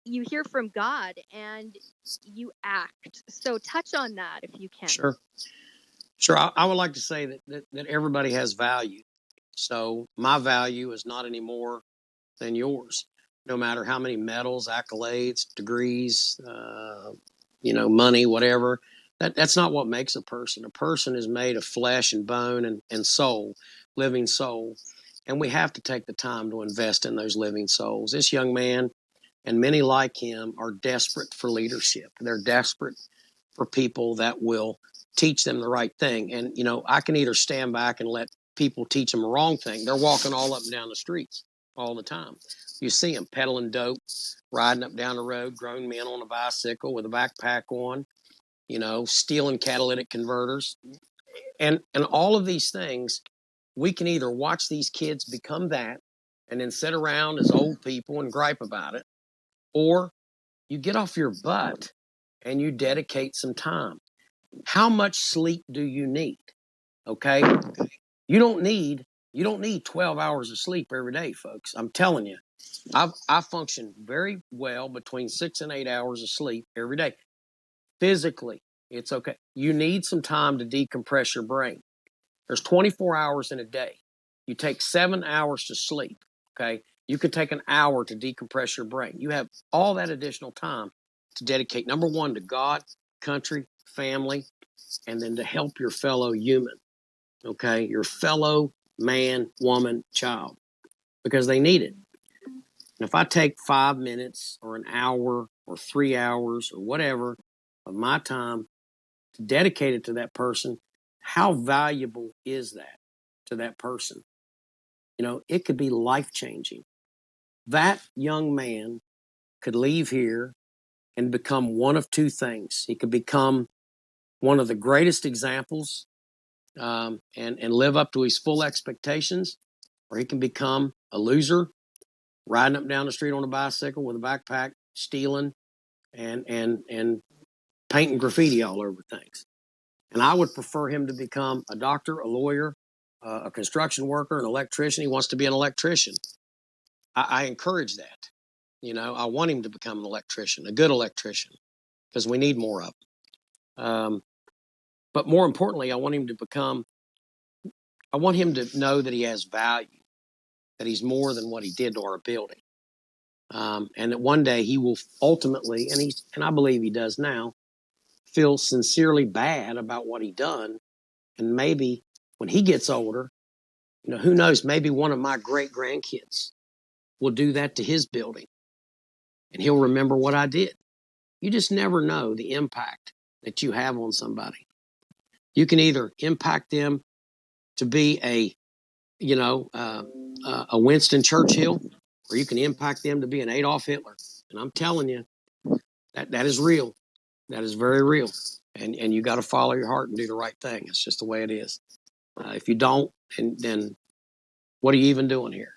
hear from God and you act. So touch on that if you can. Sure. I would like to say that everybody has value. So my value is not any more than yours, no matter how many medals, accolades, degrees, money, whatever. That's not what makes a person. A person is made of flesh and bone and soul, living soul. And we have to take the time to invest in those living souls. This young man and many like him are desperate for leadership. They're desperate for people that will teach them the right thing. And, I can either stand back and let people teach them a wrong thing. They're walking all up and down the streets all the time. You see them peddling dope, riding up down the road, grown men on a bicycle with a backpack on, stealing catalytic converters. And all of these things, we can either watch these kids become that and then sit around as old people and gripe about it, or you get off your butt and you dedicate some time. How much sleep do you need? Okay. You don't need 12 hours of sleep every day, folks. I'm telling you, I function very well between 6 and 8 hours of sleep every day. Physically, it's okay. You need some time to decompress your brain. There's 24 hours in a day. You take 7 hours to sleep. Okay. You can take an hour to decompress your brain. You have all that additional time to dedicate, number one, to God, country, family, and then to help your fellow human. Okay. Your fellow man, woman, child, because they need it. And if I take 5 minutes or an hour or 3 hours or whatever of my time to dedicate it to that person, how valuable is that to that person? It could be life-changing. That young man could leave here and become one of two things. He could become one of the greatest examples and live up to his full expectations, or he can become a loser, riding up down the street on a bicycle with a backpack, stealing and painting graffiti all over things. And I would prefer him to become a doctor, a lawyer, a construction worker, an electrician. He wants to be an electrician. I encourage that. I want him to become an electrician, a good electrician, because we need more of them. But more importantly, I want him to know that he has value, that he's more than what he did to our building. And that one day he will ultimately, and I believe he does now, feel sincerely bad about what he done. And maybe when he gets older, who knows, maybe one of my great grandkids will do that to his building and he'll remember what I did. You just never know the impact that you have on somebody. You can either impact them to be a Winston Churchill, or you can impact them to be an Adolf Hitler. And I'm telling you, that is real. That is very real. And you got to follow your heart and do the right thing. It's just the way it is. If you don't, then what are you even doing here?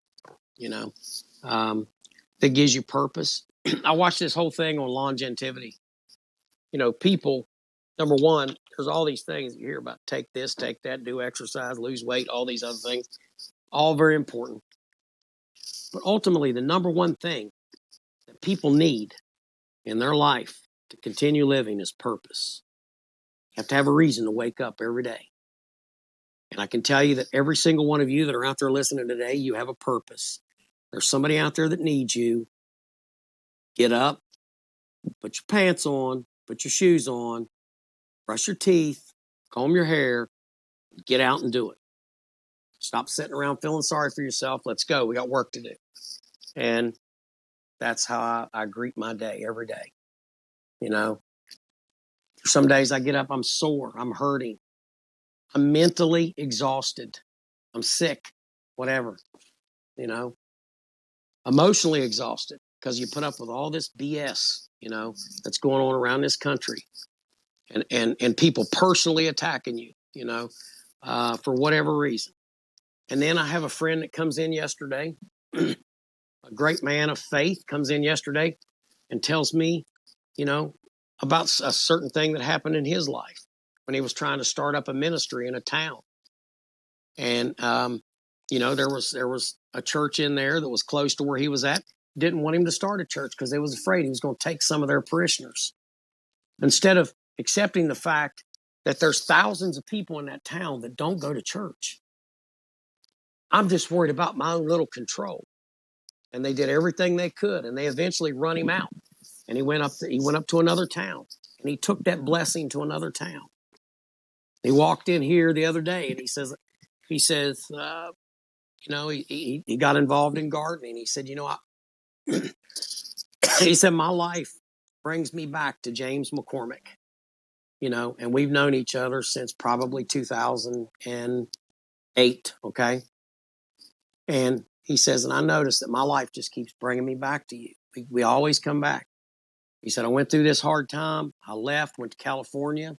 That gives you purpose. I watched this whole thing on longevity. People, number one, there's all these things you hear about. Take this, take that, do exercise, lose weight, all these other things. All very important. But ultimately, the number one thing that people need in their life to continue living is purpose. You have to have a reason to wake up every day. And I can tell you that every single one of you that are out there listening today, you have a purpose. There's somebody out there that needs you. Get up, put your pants on, put your shoes on, brush your teeth, comb your hair, get out and do it. Stop sitting around feeling sorry for yourself. Let's go. We got work to do. And that's how I greet my day every day. Some days I get up, I'm sore, I'm hurting, I'm mentally exhausted, I'm sick, whatever, emotionally exhausted because you put up with all this BS, that's going on around this country, and people personally attacking you, for whatever reason. And then I have a friend that comes in yesterday, a great man of faith comes in yesterday and tells me, about a certain thing that happened in his life when he was trying to start up a ministry in a town. And, there was a church in there that was close to where he was at, didn't want him to start a church because they was afraid he was going to take some of their parishioners. Instead of accepting the fact that there's thousands of people in that town that don't go to church. I'm just worried about my own little control. And they did everything they could, and they eventually run him out. And he went up to another town, and he took that blessing to another town. He walked in here the other day, and he says, he got involved in gardening. He said, he said, my life brings me back to James McCormick, and we've known each other since probably 2008. Okay. And he says, and I noticed that my life just keeps bringing me back to you. We always come back. He said, I went through this hard time. I left, went to California. He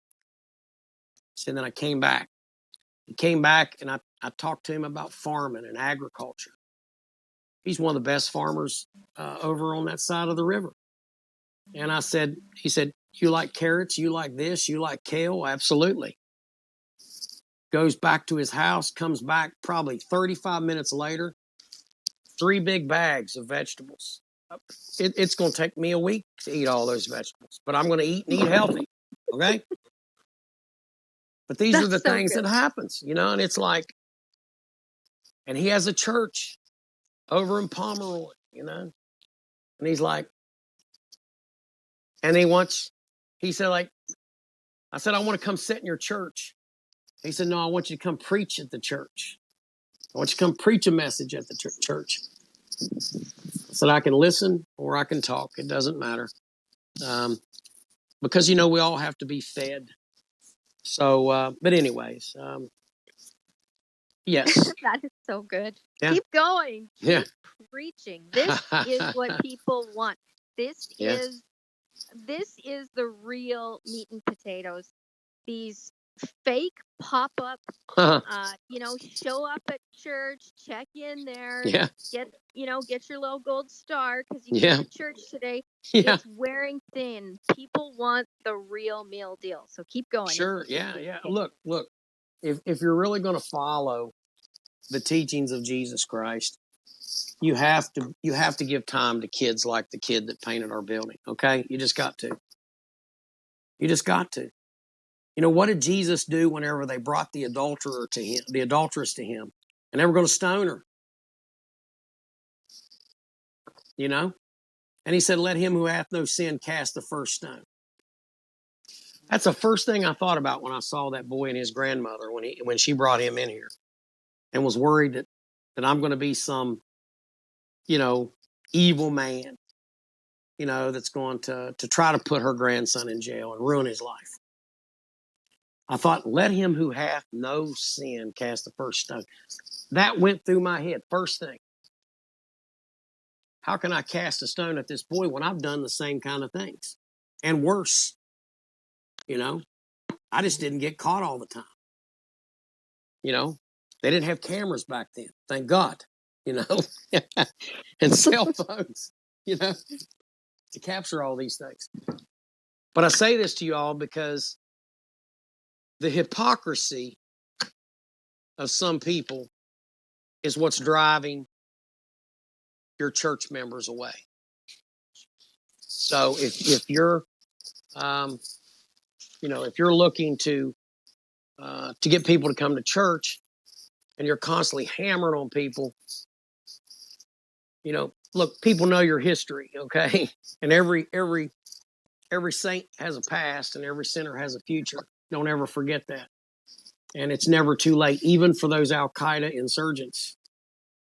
said, then I came back. He came back, and I talked to him about farming and agriculture. He's one of the best farmers over on that side of the river. And he said, you like carrots? You like this? You like kale? Absolutely. Goes back to his house, comes back probably 35 minutes later, 3 big bags of vegetables. It's going to take me a week to eat all those vegetables, but I'm going to eat and eat healthy. Okay. But these are the things that happens, and it's like, and he has a church over in Pomeroy, and he's like, and he said, like, I said, I want to come sit in your church. He said, no, I want you to come preach at the church. I want you to come preach a message at the church. I said, I can listen or I can talk. It doesn't matter. Because, we all have to be fed. So, but anyways, yes. That is so good. Yeah. Keep going. Keep preaching. This is what people want. This is the real meat and potatoes. These fake pop-up, show up at church, check in there, get your little gold star because you came to church today. It's wearing thin. People want the real meal deal. So keep going. Sure. Yeah. Look, if you're really going to follow the teachings of Jesus Christ, you have to give time to kids like the kid that painted our building. Okay. You just got to. What did Jesus do whenever they brought the adulteress to him, and they were going to stone her? And he said, let him who hath no sin cast the first stone. That's the first thing I thought about when I saw that boy and his grandmother when she brought him in here, and was worried that I'm going to be some, evil man, that's going to try to put her grandson in jail and ruin his life. I thought, let him who hath no sin cast the first stone. That went through my head. First thing, how can I cast a stone at this boy when I've done the same kind of things and worse? I just didn't get caught all the time. They didn't have cameras back then. Thank God, and cell phones, to capture all these things. But I say this to you all because the hypocrisy of some people is what's driving your church members away. So if you're, if you're looking to get people to come to church, and you're constantly hammering on people, look, people know your history, okay? And every saint has a past, and every sinner has a future. Don't ever forget that. And it's never too late, even for those Al-Qaeda insurgents.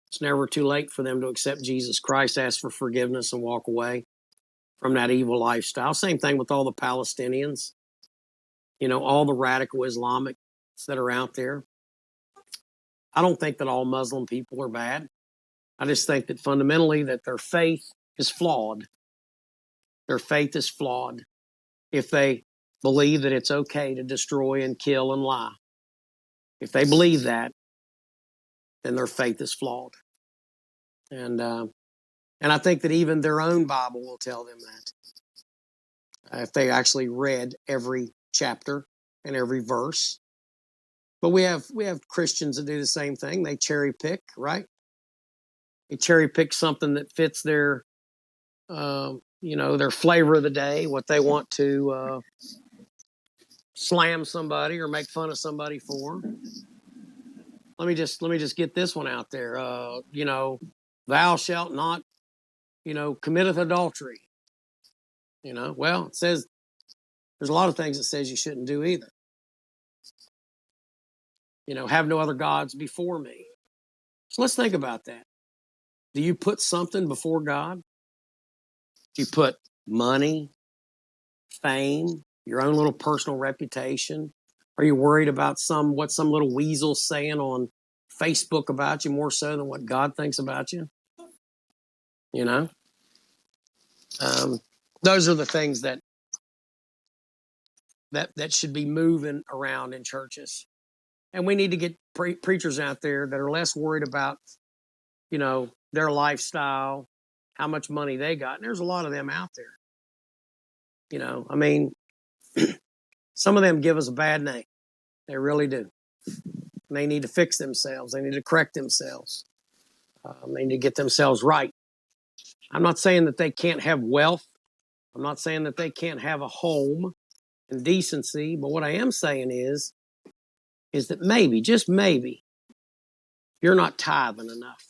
It's never too late for them to accept Jesus Christ, ask for forgiveness, and walk away from that evil lifestyle. Same thing with all the Palestinians, all the radical Islamics that are out there. I don't think that all Muslim people are bad. I just think that fundamentally that their faith is flawed. Their faith is flawed if they believe that it's okay to destroy and kill and lie. If they believe that, then their faith is flawed. And I think that even their own Bible will tell them that. If they actually read every chapter and every verse. But we have Christians that do the same thing. They cherry pick, right? They cherry pick something that fits their flavor of the day, what they want to slam somebody or make fun of somebody for. let me just get this one out there. Thou shalt not, committeth adultery. Well, it says there's a lot of things it says you shouldn't do either. Have no other gods before me. So let's think about that. Do you put something before God? Do you put money, fame, your own little personal reputation? Are you worried about what some little weasel's saying on Facebook about you more so than what God thinks about you? Those are the things that should be moving around in churches. And we need to get preachers out there that are less worried about, their lifestyle, how much money they got. And there's a lot of them out there. Some of them give us a bad name. They really do. And they need to fix themselves. They need to correct themselves. They need to get themselves right. I'm not saying that they can't have wealth. I'm not saying that they can't have a home and decency. But what I am saying is that maybe, just maybe, you're not tithing enough.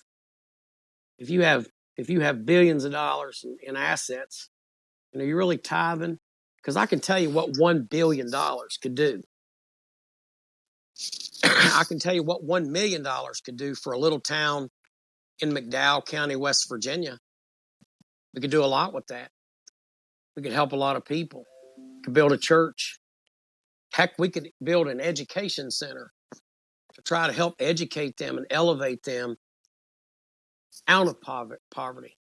If you have billions of dollars in assets, you're really tithing. Because I can tell you what $1 billion could do. I can tell you what $1 million could do for a little town in McDowell County, West Virginia. We could do a lot with that. We could help a lot of people. We could build a church. Heck, we could build an education center to try to help educate them and elevate them out of poverty.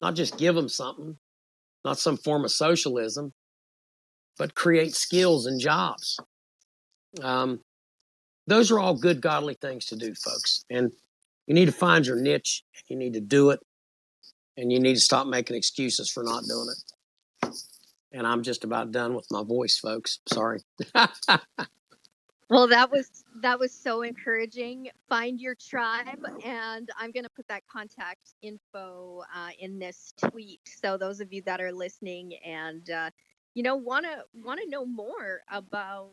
Not just give them something, not some form of socialism, but create skills and jobs. Those are all good, godly things to do, folks. And you need to find your niche. You need to do it. And you need to stop making excuses for not doing it. And I'm just about done with my voice, folks. Sorry. Well, that was so encouraging. Find your tribe, and I'm going to put that contact info in this tweet. So those of you that are listening and want to know more about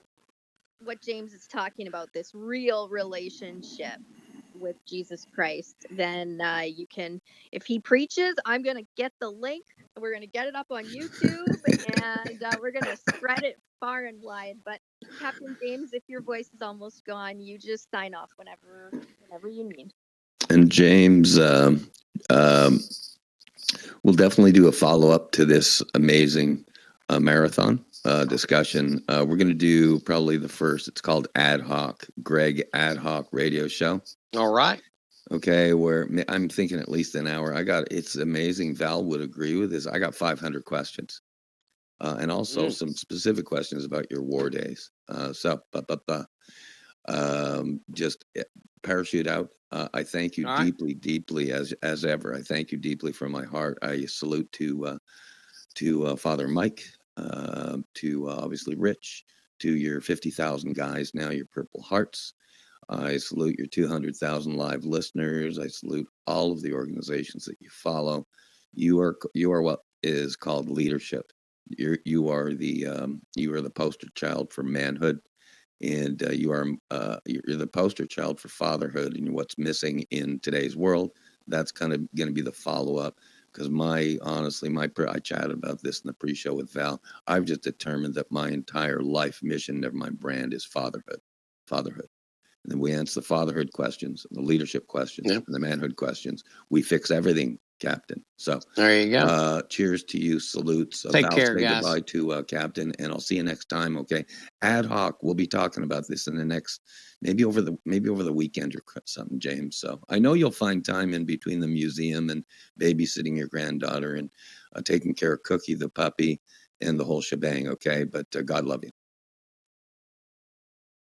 what James is talking about, this real relationship with Jesus Christ, then you can, if he preaches, I'm going to get the link. We're going to get it up on YouTube, and we're going to spread it far and wide. But Captain James, if your voice is almost gone, you just sign off whenever you need. And James, we'll definitely do a follow-up to this amazing marathon discussion. We're going to do probably the first. It's called Ad Hoc, Greg Ad Hoc Radio Show. All right. Okay, where I'm thinking at least an hour. It's amazing. Val would agree with this. I got 500 questions. And also some specific questions about your war days. Just parachute out. I thank you deeply, as ever. I thank you deeply from my heart. I salute to Father Mike, to obviously Rich, to your 50,000 guys now, your Purple Hearts. I salute your 200,000 live listeners. I salute all of the organizations that you follow. You are what is called leadership. You are the poster child for manhood, and you're the poster child for fatherhood. And what's missing in today's world, that's kind of going to be the follow up. Because I chatted about this in the pre-show with Val. I've just determined that my entire life mission of my brand is fatherhood. And then we answer the fatherhood questions, the leadership questions, and the manhood questions. We fix everything, Captain. So there you go. Cheers to you. Salutes. Take care, guys. Goodbye to Captain, and I'll see you next time. Okay. Ad Hoc. We'll be talking about this in the next, maybe over the weekend or something, James. So I know you'll find time in between the museum and babysitting your granddaughter and taking care of Cookie the puppy and the whole shebang. Okay. But God love you.